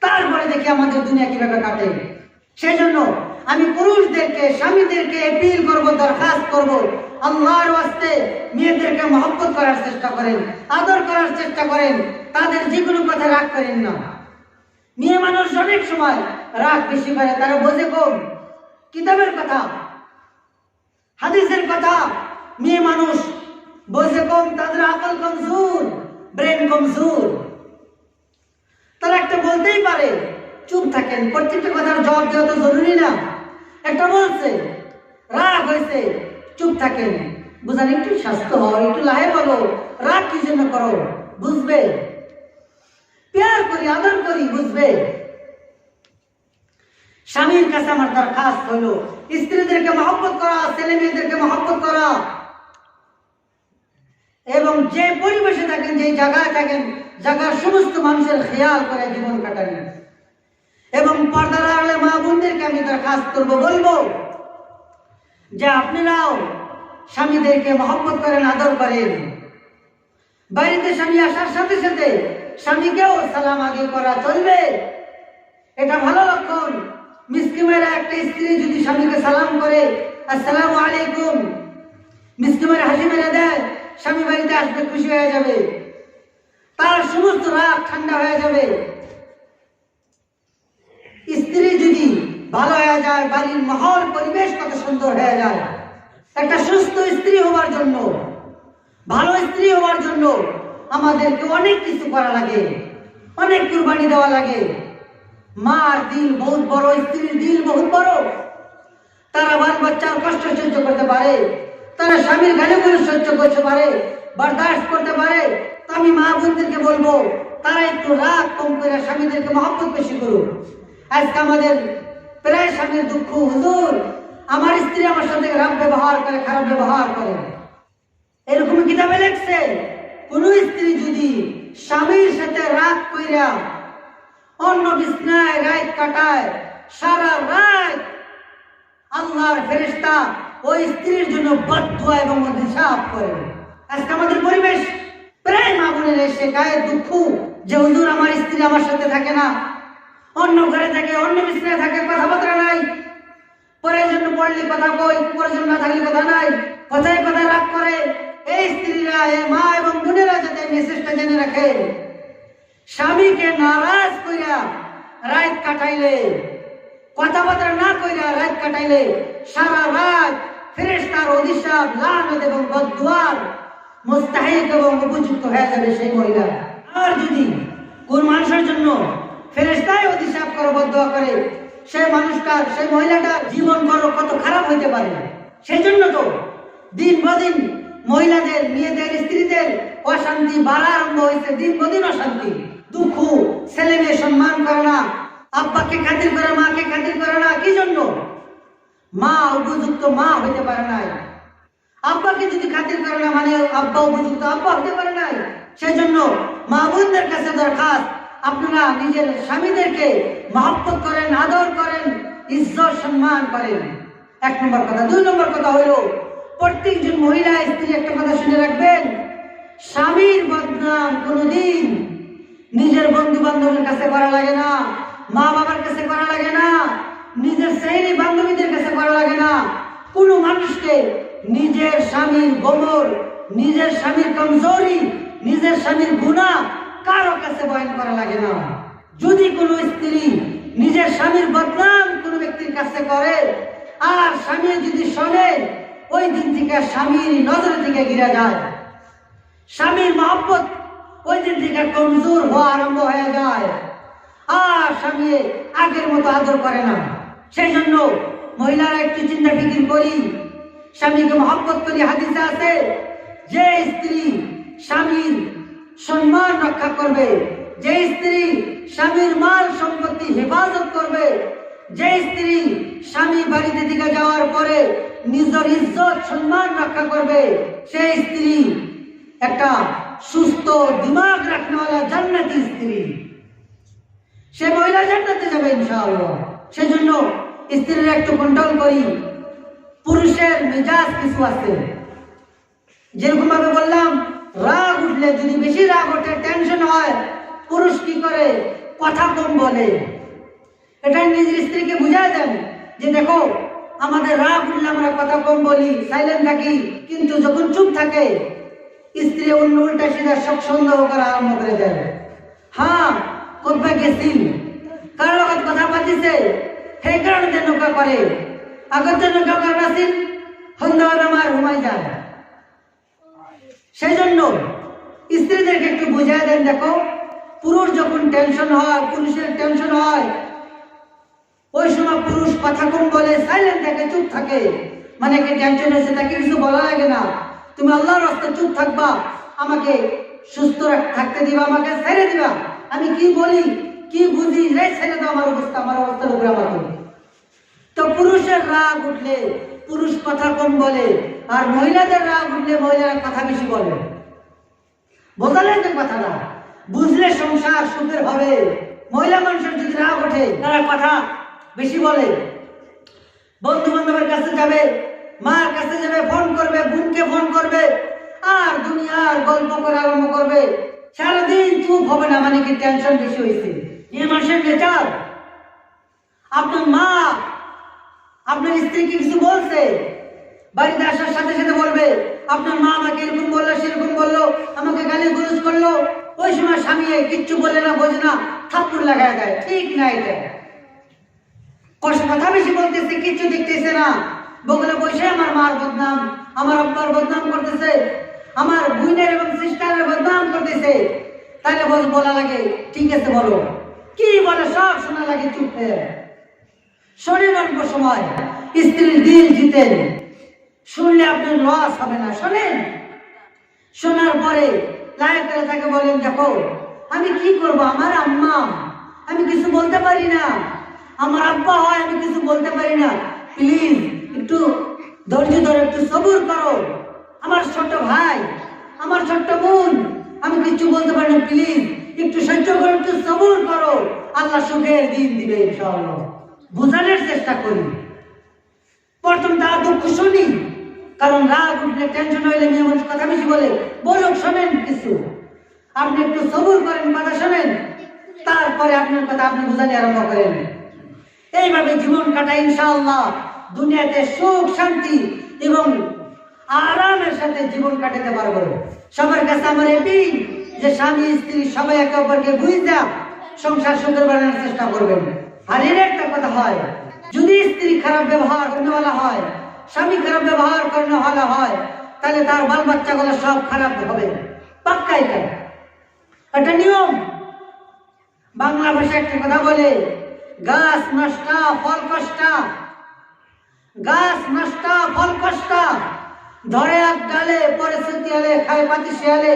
তারপরে দেখি আমাদের দুনিয়া কিভাবে কাটে। সেজন্য আমি পুরুষদেরকে, স্বামীদেরকে অ্যাপিল করব, দরখাস্ত করব, আল্লাহর ওয়াস্তে মেয়েদেরকে মহব্বত করার চেষ্টা করেন, আদর করার চেষ্টা করেন, তাদের যে কোনো কথা রাগ করেন না। মেয়ে মানুষ অনেক সময় রাগ বেশি করে, তারা বোঝে কম। কিতাবের কথা, হাদিসের কথা, মেয়ে মানুষ বোঝে কম, তাদের আকল কমজোর, ব্রেন কমজোর। তারা একটা বলতেই পারে, চুপ থাকেন, প্রত্যেকটা কথার জবাব দেওয়া তো জরুরি না। একটা বলছে, রাগ হয়েছে, চুপ থাকেন, বুঝান একটু স্বাস্থ্য হয়, একটু লাহে বলো, রাগ কি জন্য করো, বুঝবে। প্যার করি, আদর করি, বুঝবে। স্বামীর কাছে আমার দরখাস্ত হলো, স্ত্রীদেরকে মহব্বত করা, ছেলে মেয়েদেরকে মহব্বত করা, এবং যে পরিবেশে থাকেন, যে জায়গায় থাকেন, জায়গার সমস্ত মানুষের খেয়াল করে জীবন কাটাবেন। এবং পর্দার আড়ালে মা বোনদেরকে আমি দরখাস্ত করবো, বলবো যে আপনারাও স্বামীদেরকে মহব্বত করেন, আদর করেন। বাড়িতে স্বামী আসার সাথে সাথে স্বামীকেও সালাম আগে করা চলবে, এটা ভালো লক্ষণ। মিষ্টি মেয়েরা একটা স্ত্রী যদি স্বামীকে সালাম করে, আসসালামু আলাইকুম, মিষ্টি মেয়েরা হাসি মেরে দেয়, স্বামী বাড়িতে আসবে, খুশি হয়ে যাবে, তার সমস্ত রাগ ঠান্ডা হয়ে যাবে। স্ত্রী যদি ভালো হয়ে যায়, বাড়ির মাহল পরিবেশ কত সুন্দর হয়ে যায়। একটা সুস্থ স্ত্রী হওয়ার জন্য, ভালো স্ত্রী হওয়ার জন্য আমাদেরকে অনেক কিছু করা লাগে, অনেক কুরবানি দেওয়া লাগে। মার দিল বহুত বড়, স্ত্রীর দিল বহুত বড়। তারা বাল বাচ্চার কষ্ট সহ্য করতে পারে, তারা স্বামীর গালিগুলো সহ্য করতে পারে, বরদাস্ত করতে পারে। তো আমি মা বোনদেরকে বলবো, তারা একটু রাগ কম করে স্বামীদেরকে মহব্বত বেশি করুক। আজকে আমাদের প্রায় স্বামীর দুঃখ, হুজুর আমার স্ত্রী আমার সাথে খারাপ ব্যবহার করে, খারাপ ব্যবহার করে। এরকম কিতাবে লেখছে, কোন স্ত্রী যদি স্বামীর সাথে রাগ কইরা অন্য বিছনায় রাত কাটায়, সারা রাত আল্লাহর ফেরেশতা ওই স্ত্রীর জন্য বদদুয়া এবং অভিশাপ করে। আজকে আমাদের পরিবেশ প্রায় মা বোনের এসে গায়ের দুঃখ যে হুজুর আমার স্ত্রী আমার সাথে থাকে না, অন্য ঘরে থাকে, অন্য বিছানায় থাকে, কথাবার্তা নাই, পরের জন্য পড়লে কথা কই, প্রয়োজন না থাকলে কথা নাই, কথায় কথায় রাগ করে। এই স্ত্রীরা, এই মা এবং বোনেরা যাতে মেসেজটা জেনে রাখে, স্বামীকে নারাজ কইরা রাত কাটাইলে, কথাবার্তা না কইরা রাত কাটাইলে সারা রাত ফেরেশতার অভিশাপ, লানত এবং বদদুয়ার মুস্তাহিক এবং উপযুক্ত হয়ে যাবে সেই মহিলা। আর যদি কোন মানুষের জন্য ফেরেশতাই অভিশাপ করে, বদদুয়া করে, সেই মানুষটার, সেই মহিলাটার জীবন কত খারাপ হইতে পারে। সেই জন্য তো দিন বদিন মহিলাদের, মেয়েদের, স্ত্রীদের অশান্তি বাড়া আরম্ভ হয়েছে। দিন বদিন অশান্তি, দুঃখ, ছেলে মেয়ে সম্মান করে না, আব্বাকে খাতির করে, মাকে খাতির করে না। কি জন্য? মা উপযুক্ত মা হইতে পারে নাই। আব্বাকে যদি খাতির করে না, মানে আব্বা উপযুক্ত আব্বা হইতে পারে নাই। সেই জন্য মা বোনদের কাছে দরখাস্ত, আপনারা নিজের স্বামীদেরকে মহব্বত করেন, আদর করেন, ইজ্জত সম্মান করেন। এক নম্বর কথা। দুই নম্বর কথা হইল, প্রত্যেকজন মহিলা স্ত্রী একটা কথা শুনে রাখবেন, স্বামীর বদনাম কোনোদিন নিজের বন্ধু বান্ধবের কাছে করা লাগে না, মা বাবার কাছে করা লাগে না, নিজের সেহরি বান্ধবীদের কাছে করা লাগে না। কোনো মানুষকে নিজের স্বামীর গোমর, নিজের স্বামীর কমজোরি, নিজের স্বামীর গুনাহ কারো কাছে বয়ান করা লাগে না। যদি কোনো স্ত্রী নিজের স্বামীর বদনাম কোনো ব্যক্তির কাছে করে আর স্বামী যদি শোনে, ওই দিন থেকে স্বামীর নজর থেকে গিরা যায়, স্বামীর মহব্বত ওই দিন থেকে কমজোর হওয়া আরম্ভ হয়ে যায়, আর স্বামী আগের মতো আদর করে না। সেই জন্য মহিলারা একটু চিন্তা ফিকির করি, স্বামীকে মহব্বত করি। হাদিসে আছে, যে স্ত্রী স্বামীর সম্মান রক্ষা করবে, যে স্ত্রী স্বামীর মাল সম্পত্তি হেফাজত করবে, যে স্ত্রী স্বামী বাড়িতে দিকে যাওয়ার পরে নিজের ইজ্জত সম্মান রক্ষা করবে, সেই স্ত্রী একটা সুস্থ দিমাগ রাখনেওয়ালা জান্নাতি স্ত্রী, সে মহিলা জান্নাতে যাবে ইনশাআল্লাহ। সেজন্য স্ত্রীরা একটু কন্ট্রোল করি। পুরুষের মেজাজ কিছু আছে, যেরকম ভাবে বললাম, রাগ উঠলে, যদি বেশি রাগ ওঠে, টেনশন হয়, পুরুষ কি করে? কথা কম বলে। এটা নিজের স্ত্রীকে বুঝায় দেন যে দেখো, আমাদের রাগ উঠলে আমরা কথা কম বলি, সাইলেন্ট থাকি, কিন্তু যখন চুপ থাকে স্ত্রী অন্য উল্টা সিধা সব সন্দেহ করা আরম্ভ করে দেয়। হ্যাঁ, কোথায় গেছিল, কার লগত কথা পাতিছে, সেই কারণে নৌকা করে, আগের জন্য নৌকা করে নাছিল, সন্দেহ আমার ঘুমাই যায়। সেই জন্য স্ত্রীদেরকে একটু বুঝাই দেন, দেখো পুরুষ যখন টেনশন হয়, পুরুষের টেনশন হয়, ওই সময় পুরুষ কথা কম বলে, সাইলেন্ট থাকে, চুপ থাকে, মানে কি টেনশন হয়েছে, তাকে কিছু বলা লাগে না। তুমি আল্লাহর রাস্তায় চুপ থাকবা, আমাকে সুস্থ থাকতে দিবা, আমাকে ছেড়ে দিবা, আমি কি বলি কি বুঝি ছেড়ে দাও, আমার অবস্থার উপরে আমাকে। তো পুরুষের রাগ উঠলে পুরুষ কথা কম বলে, আর মহিলাদের রাগ উঠলে মহিলারা কথা বেশি বলে। বোঝালেন যে কথাটা? বুঝলে সংসার সুখের হবে। মহিলা মানুষের যদি রাগ ওঠে, তারা কথা বেশি বলে, বন্ধু বান্ধবের কাছে যাবে, মার কাছে যাবে, ফোন করবে, বোনকে ফোন করবে, আর দুনিয়ার গল্প করে আরম্ভ করবে, সারাদিন চুপ হবে না, মানে কি টেনশন বেশি হয়েছে। এই মানুষের নেচার। আপনার মা আপনার স্ত্রীকে কিছু বলছে, বাড়িতে আসার সাথে সাথে বলবে, আপনার মা আমাকে এরকম বললো, সেরকম বললো, আমাকে গালি গুরুজ করলো। ওই সময় স্বামী কিচ্ছু বলে না, বোঝে না, থাপ্পড় লাগায় দেয়। ঠিক না, এটা কথা বেশি বলতেছে, কিচ্ছু দেখতেছে না, বগলে বসে আমার মার বদনাম, আমার আব্বার বদনাম করতেছে, আমার বোনের এবং সিস্টারের বদনাম করতেছে। তাহলে বলা লাগে, ঠিক আছে বলো, কি বলে সব শোনা লাগে, চুপ হয়ে শোনেন। অল্প সময় স্ত্রীর দিল জিতেন, শুনলে আপনার লস হবে না। শোনেন, শোনার পরে লাইক করে তাকে বলেন, দেখো আমি কি করব, আমার আম্মা, আমি কিছু বলতে পারি না, আমার আব্বা হয়, আমি কিছু বলতে পারি না, প্লিজ একটু ধৈর্য ধরে, একটু সবুর করো, আমার ছোট ভাই, আমার ছোট্ট বোন, আমি কিছু বলতে পারি না, প্লিজ একটু সহ্য করো, একটু সবুর করো, আল্লাহ সুখের দিন দিবে ইনশাআল্লাহ। বোঝানোর চেষ্টা করি। প্রথম তার দুঃখ শুনি, কারণ রাগ উঠলে টেনশন হইলে মেয়ে মানুষ কথা বেশি বলে, বলুক শোনেন কিছু, আপনি একটু সবুর করেন, কথা শোনেন, তারপরে আপনার কথা আপনি বোঝাতে আরম্ভ করেন। এইভাবে জীবন কাটাই ইনশাআল্লাহ, দুনিয়াতে সুখ শান্তি এবং আরামের সাথে জীবন কাটাতে পারবো। সবার কাছে আমার এটি যে স্বামী স্ত্রী সবাই একে অপরকে বুঝা সংসার সুখের বানানোর চেষ্টা করবেন। আর এর একটা কথা হয়, যদি স্ত্রী খারাপ ব্যবহার করেওয়ালা হয়, স্বামী খারাপ ব্যবহার করেওয়ালা হয়, তাহলে তার বাল বাচ্চাগুলো সব খারাপ হবে, পাক্কা এটা নিয়ম। বাংলা ভাষায় একটা কথা বলে, গাছ নষ্ট ফল কষ্ট, গাছ নষ্ট ফল কষ্ট, ধরে এক ডালে পরে শিয়ালে খায় পাতি শিয়ালে।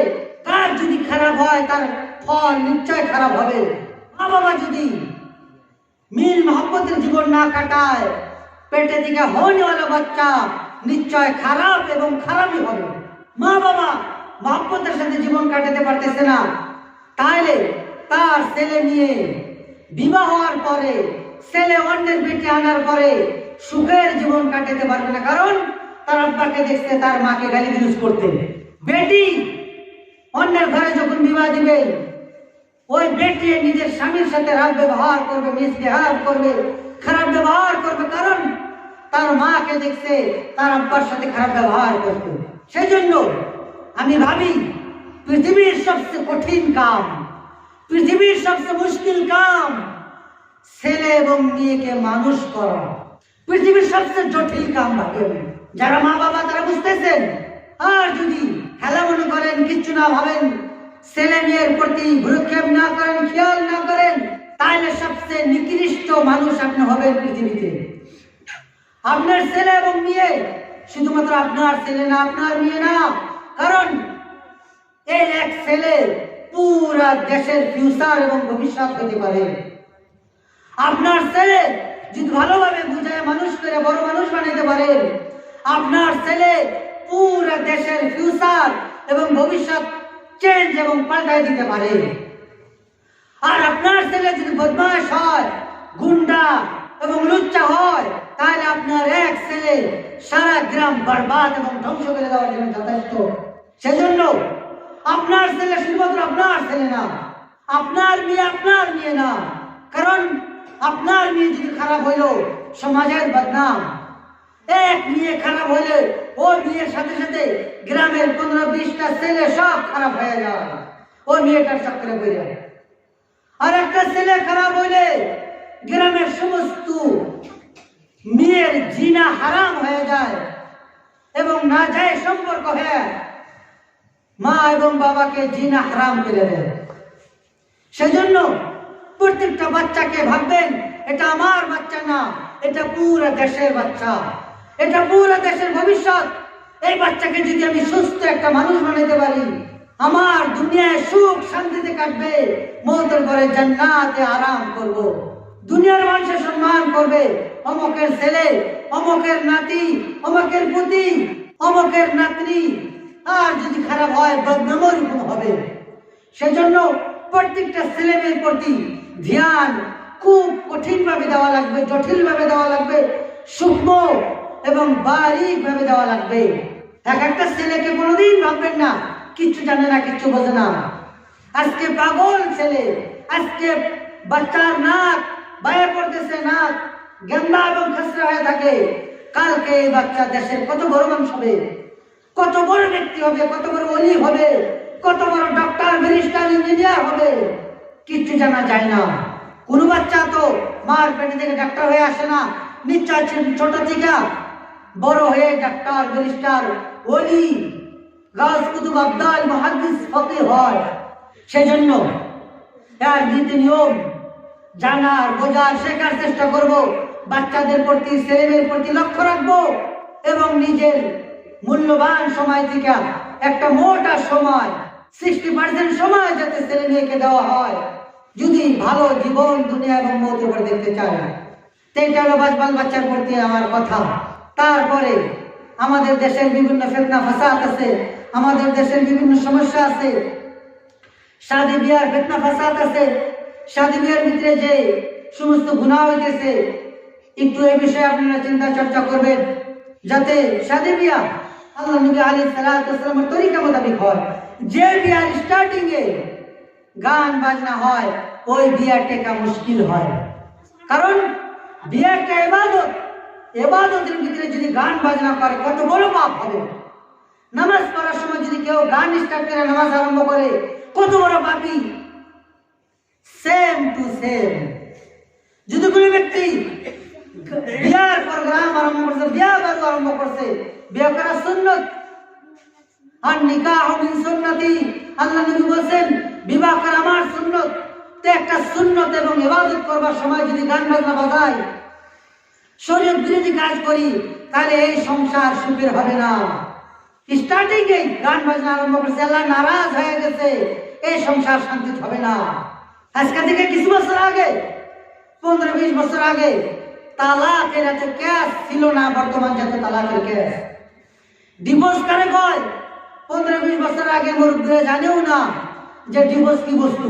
গাছ যদি খারাপ হয় তার ফল নিশ্চয় খারাপ হবে। মা বাবা যদি মিল মোহাম্মতের জীবন না কাটায়, পেটে থেকে হওয়ালা বাচ্চা নিশ্চয় খারাপ এবং খারাপই হবে। মা বাবা মোহাম্মতের সাথে জীবন কাটাতে পারতেছে না, তাহলে তার ছেলে নিয়ে বিবাহ হওয়ার পরে, ছেলে অন্যের বেটি আনার পরে সুখের জীবন কাটাতে পারবে না, কারণ তার আব্বাকে দেখছে তার মাকে গালি গালাজ করতে। বেটি অন্যের ঘরে যখন বিবাহ দিবে, ওই বেটি নিজের স্বামীর সাথে রাগ ব্যবহার করবে, মিসবিহেভ করবে, খারাপ ব্যবহার করবে, কারণ তার মাকে দেখছে তার আব্বার সাথে খারাপ ব্যবহার করতে। সেজন্য আমি ভাবি পৃথিবীর সবচেয়ে কঠিন কাম, পৃথিবীর সবচেয়ে মুশকিল কাম ছেলে এবং মেয়েকে মানুষ করা, পৃথিবীর সবচেয়ে জটিল কাম ভাবেন। যারা মা বাবা তারা বুঝতেছেন। আর যদি খেলা মনে করেন, কিচ্ছু না ভাবেন, ছেলে মেয়ের প্রতি ভ্রুক্ষেপ না করেন, খেয়াল না করেন, তাহলে সবচেয়ে নিকৃষ্ট মানুষ আপনি হবেন পৃথিবীতে। আপনার ছেলে এবং মেয়ে শুধুমাত্র আপনার ছেলে না, আপনার মেয়ে না, কারণ এই এক ছেলে পুরা দেশের ফিউচার এবং ভবিষ্যৎ হতে পারে। আপনার ছেলে যদি ভালোভাবে বুঝায় মানুষ করে বড় মানুষ বানাতে পারেন, আপনার ছেলে পুরা দেশের ফিউচার এবং ভবিষ্যৎ চেঞ্জ এবং পাল্টাই দিতে পারে। আর আপনার ছেলে যদি বদমাশ হয়, গুন্ডা এবং লুচ্চা হয়, তাহলে আপনার এক ছেলে সারা গ্রাম বরবাদ এবং ধ্বংস করে দেওয়ার জন্য যথেষ্ট। সেজন্য আপনার ছেলে শুধুমাত্র আপনার ছেলে না, আপনার মেয়ে না, কারণ আপনার মেয়ে যদি খারাপ হইল সমাজের বদনাম। এক মেয়ে খারাপ হইলে ওই মেয়ের সাথে সাথে গ্রামের 15-20টা ছেলে সব খারাপ হয়ে যায়, ওই মেয়েটার চক্করে পড়ে যায়। আর একটা ছেলে খারাপ হইলে গ্রামের সমস্ত মেয়ের জিনা হারাম হয়ে যায় এবং না যায় সম্পর্ক হয়ে মা এবং বাবাকে জিনা হারাম করে দেয়। সেজন্য প্রত্যেকটা বাচ্চাকে ভাববেন, এটা আমার বাচ্চা না, এটা পুরো দেশের বাচ্চা, এটা পুরো দেশের ভবিষ্যৎ। এই বাচ্চাকে যদি আমি সুস্থ একটা মানুষ বানাতে পারি, আমার দুনিয়ায় সুখ শান্তিতে কাটবে, মওতের পরে জান্নাতে আরাম করব, দুনিয়ার মানুষের সম্মান করবে, অমকের ছেলে, অমকের নাতি, অমকের পুতি, অমকের নাতনি। আর যদি খারাপ হয় বদনামের রকম হবে। সেজন্য প্রত্যেকটা ছেলে মেয়ের প্রতি ধ্যান খুব কঠিন ভাবে দেওয়া লাগবে, জটিল ভাবে দেওয়া লাগবে, সূক্ষ্ম এবং বারিক ভাবে দেওয়া লাগবে। এক একটা ছেলেকে কোনোদিন ভাববেন না কিচ্ছু জানে না, কিচ্ছু বোঝে না। আজকে পাগল ছেলে, আজকে বাচ্চার নাক বাইরে পড়তেছে, নাক গেন্দা এবং খাসরা হয়ে থাকে, কালকে এই বাচ্চা দেশের কত বড় মানুষ হবে, কত বড় ব্যক্তি হবে, কত বড় ওলি হবে, কত বড় ডক্টর, ব্যারিস্টার, ইঞ্জিনিয়ার হবে, কিচ্ছু জানা যায় না। কোন বাচ্চা তো মার পেটে থেকে ডাক্তার হয়ে আসে না, নিশ্চয় ছোট থেকে বড় হয়ে ডাক্তার, ব্যারিস্টার, ওলি, গাউস কুতুব, আবদাল, মুহাদ্দিস, ফকিহ হয়। সেজন্য তার নীতি নিয়ম জানার, বোঝার, শেখার চেষ্টা করব, বাচ্চাদের প্রতি, ছেলেমেয়ের প্রতি লক্ষ্য রাখবো এবং নিজের মূল্যবান সময় থেকে একটা মোটা সময় 60% সময় যাতে ছেলে মেয়েকে দেওয়া হয়, যদি ভালো জীবন দুনিয়া এবং মৌত করে দেখতে চায়। এইটা হলো বাল বাচ্চার প্রতি আমার কথা। তারপরে আমাদের দেশের বিভিন্ন ফিতনা ফাসাদ আছে, আমাদের দেশের বিভিন্ন সমস্যা আছে, শাদী বিয়ার ফিতনা ফাসাদ আছে, শাদী বিয়ার ভিতরে যে সমস্ত গুনাহ হইতেছে, একটু এই বিষয়ে আপনারা চিন্তা চর্চা করবেন, যাতে শাদী বিয়া আল্লাহ নবী আলাইহিস সালাতু ওয়াস সালামের তরিকা মোতাবেক হয়। যে বিয়ার স্টার্টিং এ গান বাজনা হয়, ওই বিয়া টেকা মুশকিল হয়। কারণ বিয়া একটা ইবাদত, ইবাদতের ভিতরে যদি গান বাজনা করে কত বড় পাপ হবে। নামাজ পড়ার সময় যদি কেউ গান স্টার্ট করে নামাজ আরম্ভ করে, কত বড় পাপী। সেম টু সেম যদি কোনো ব্যক্তি বিয়ার প্রোগ্রাম আরম্ভ করছে, বিয়া বাজু আরম্ভ করছে, বিয়া করা সুন্নত, আর নিকাহ মিন সুন্নতি, আল্লাহ নবী বলেন বিবাহ করা আমার সুন্নত। তো একটা সুন্নত এবং ইবাদত করবার সময় যদি গান বাজনা বাজায়, শরীয়ত বিরোধী কাজ করি, তাহলে এই সংসার সুখের হবে না। স্টার্টিং এ গান বাজনা আরম্ভ করছে, আল্লাহ নারাজ হয়ে গেছে, এই সংসার শান্তি হবে না। আজকে থেকে কিছু বছর আগে, 15-20 বছর আগে তালাকের এত কেস ছিল না, বর্তমান যত তালাকের কেস। ডিভোর্স কারে কয়? 15-20 বছর আগে মুরব্বীরা জানেও না যে ডিভোর্স কি বস্তু।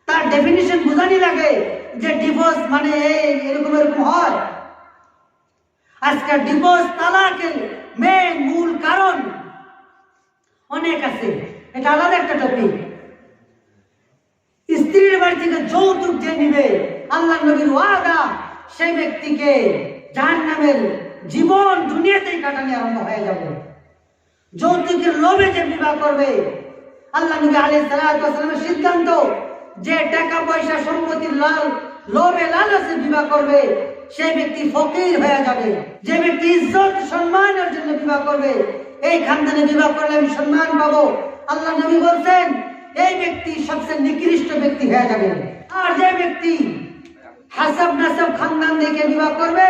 তার ডেফিনিশন বোঝানি লাগে যে ডিভোর্স মানে এরকম এরকম হয়। আজকে ডিভোর্স তালাকের মেন মূল কারণ অনেক আছে, এটা আলাদা একটা টপিক। স্ত্রীর বাড়ি থেকে যৌতুক যে নিবে, আল্লাহ নবীর ওয়াদা, সেই ব্যক্তিকে জাহান্নামের জীবন দুনিয়াতেই কাটানো আরম্ভ হয়ে যাবে। যৌতুকের লোভে যে বিবাহ করবে, আল্লাহ নবী আলাইহিস সালাতু ওয়াস সালামের সিদ্ধান্ত, যে টাকা পয়সা সম্পত্তির লোভে লালসে বিবাহ করবে, সেই ব্যক্তি ফকির হয়ে যাবে। যে ব্যক্তি ইজ্জত সম্মানের জন্য বিবাহ করবে, এই খানদানে বিবাহ করলে আমি সম্মান পাবো, আল্লাহ নবী বলছেন এই ব্যক্তি সবচেয়ে নিকৃষ্ট ব্যক্তি হয়ে যাবে। আর যে ব্যক্তি হাসাব নাসাব খানদান দেখে বিবাহ করবে,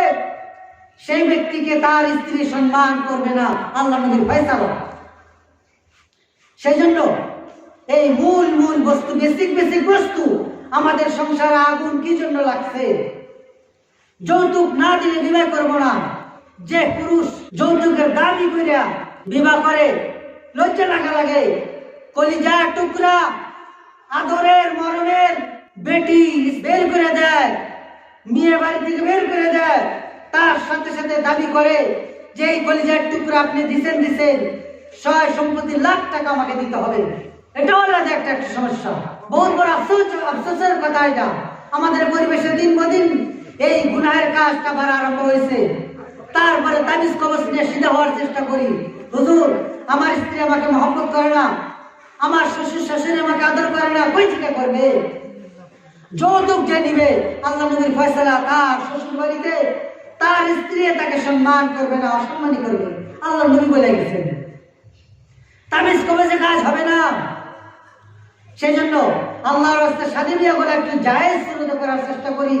সেই ব্যক্তিকে তার স্ত্রী সম্মান করবে না, আল্লাহ নবীর ফয়সালা। সেই জন্য এই মূল মূল বস্তু, বেসিক বস্তু, আমাদের সংসারে আগুন কি জন্য লাগছে? যৌতুক না দিলে বিবাহ করবো না। যে পুরুষ যৌতুকের দাবি করিয়া বিবাহ করে, লজ্জা লাগা লাগে। কলিজার টুকরা আদরের মরণের বেটি বের করে দেয়, মেয়ে বাড়ি থেকে বের করে দেয়, তার সাথে সাথে দাবি করে যে এই কলিজার টুকরা আপনি দিছেন, সয় সম্পত্তি লাখ টাকা আমাকে দিতে হবে। এটাও আলাদা একটা সমস্যা, বহুত বড় আফসোসের কথা। এটা আমাদের পরিবেশে দিন বদিন এই গুনাহের কাজটা বাড়া আরম্ভ হয়েছে। তারপরে তাবিজ কবজ নিয়ে সিধা হওয়ার চেষ্টা করি, হুজুর আমার স্ত্রী আমাকে মহব্বত করে না, আমার শ্বশুর শাশুড়ি আমাকে আদর করে না, কই থেকে করবে? যৌতুক যে নিবে, আল্লাহ নবীর ফয়সালা, তার শ্বশুর বাড়িতে তার স্ত্রী তাকে সম্মান করবে না, অসম্মানই করবে, আল্লাহ নবী বলে গেছেন। তাবিজ কবজে কাজ হবে না। সেই জন্য আল্লাহর রাস্তা শাদী বিয়া করে একটু জায়েজ সুন্নত করার চেষ্টা করি,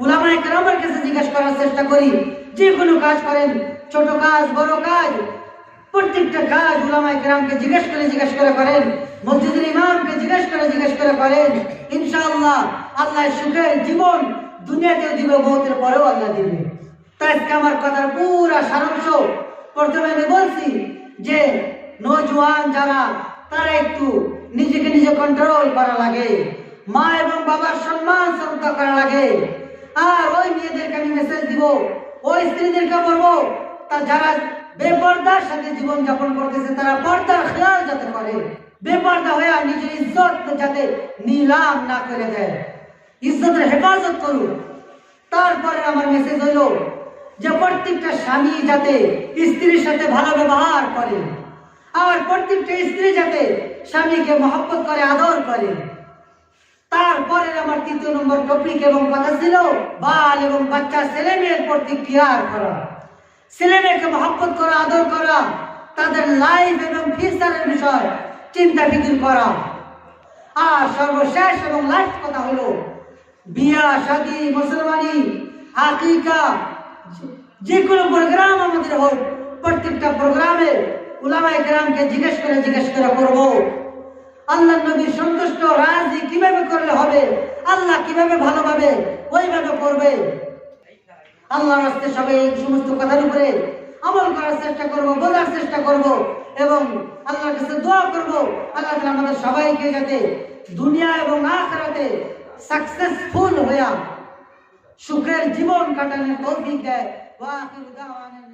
উলামায়ে কেরামের কাছে জিজ্ঞেস করার চেষ্টা করি। যে কোনো কাজ করেন, ছোট কাজ বড় কাজ, প্রত্যেকটা কাজ উলামায়ে কেরামকে জিজ্ঞেস করে করেন, মসজিদের ইমামকে জিজ্ঞেস করে করেন। ইনশাআল্লাহ আল্লাহ সুখের জীবন দুনিয়াতেও দিবে, মওতের পরেও আল্লাহ দিবে। তাই আজকে আমার কথার পুরা সারাংশ প্রথমে আমি বলছি যে নওজোয়ান যারা, তারা একটু নিজেকে নিজে কন্ট্রোল করা লাগে, মা এবং বাবার সম্মান শ্রদ্ধা করা লাগে। আর ওই মেয়েদেরকে আমি মেসেজ দিব, ওই স্ত্রীদেরকে বলবো, তা যারা বেপর্দার সাথে জীবন যাপন করতেছে, তারা পর্দার খেয়াল যাতে করে, বেপর্দা হয়ে নিজের ইজ্জত যাতে নিলাম না করে দেয়, ইজ্জতের হেফাজত করুন। তারপরে আমার মেসেজ হইল যে প্রত্যেকটা স্বামী যাতে স্ত্রীর সাথে ভালো ব্যবহার করে, আর প্রত্যেকটা স্ত্রী যাতে স্বামীকে মহব্বত করে, আদর করে। তারপরে আমার 3 নম্বর টপিক এবং কথা ছিল বাল এবং বাচ্চা ছেলে মেয়ের প্রতি কেয়ার করা, ছেলে মেয়েকে মহব্বত করা, আদর করা, তাদের লাইফ এবং ফিউচারের বিষয় চিন্তা ফিকির করা। আর সর্বশেষ এবং লাস্ট কথা হলো বিয়া শাদী, মুসলমানি, আকিকা, যে কোনো প্রোগ্রাম আমাদের হোক, প্রত্যেকটা প্রোগ্রামে উলামায়ে কেরামকে জিজ্ঞেস করে করব, আল্লাহ নবীর সন্তুষ্ট রাজি কিভাবে করলে হবে, আল্লাহ কিভাবে ভালোভাবে ওইভাবে করবে। আল্লাহর রাস্তায় সবাই এই সমস্ত কথার উপরে আমল করার চেষ্টা করব, বোঝার চেষ্টা করব এবং আল্লাহর কাছে দোয়া করব, আল্লাহ তাআলা আমাদের সবাইকে যাতে দুনিয়া এবং আখিরাতে সাকসেসফুল হয়ে সুখের জীবন কাটানোর তৌফিক দেয়। ওয়া আখিরু দাওয়ানা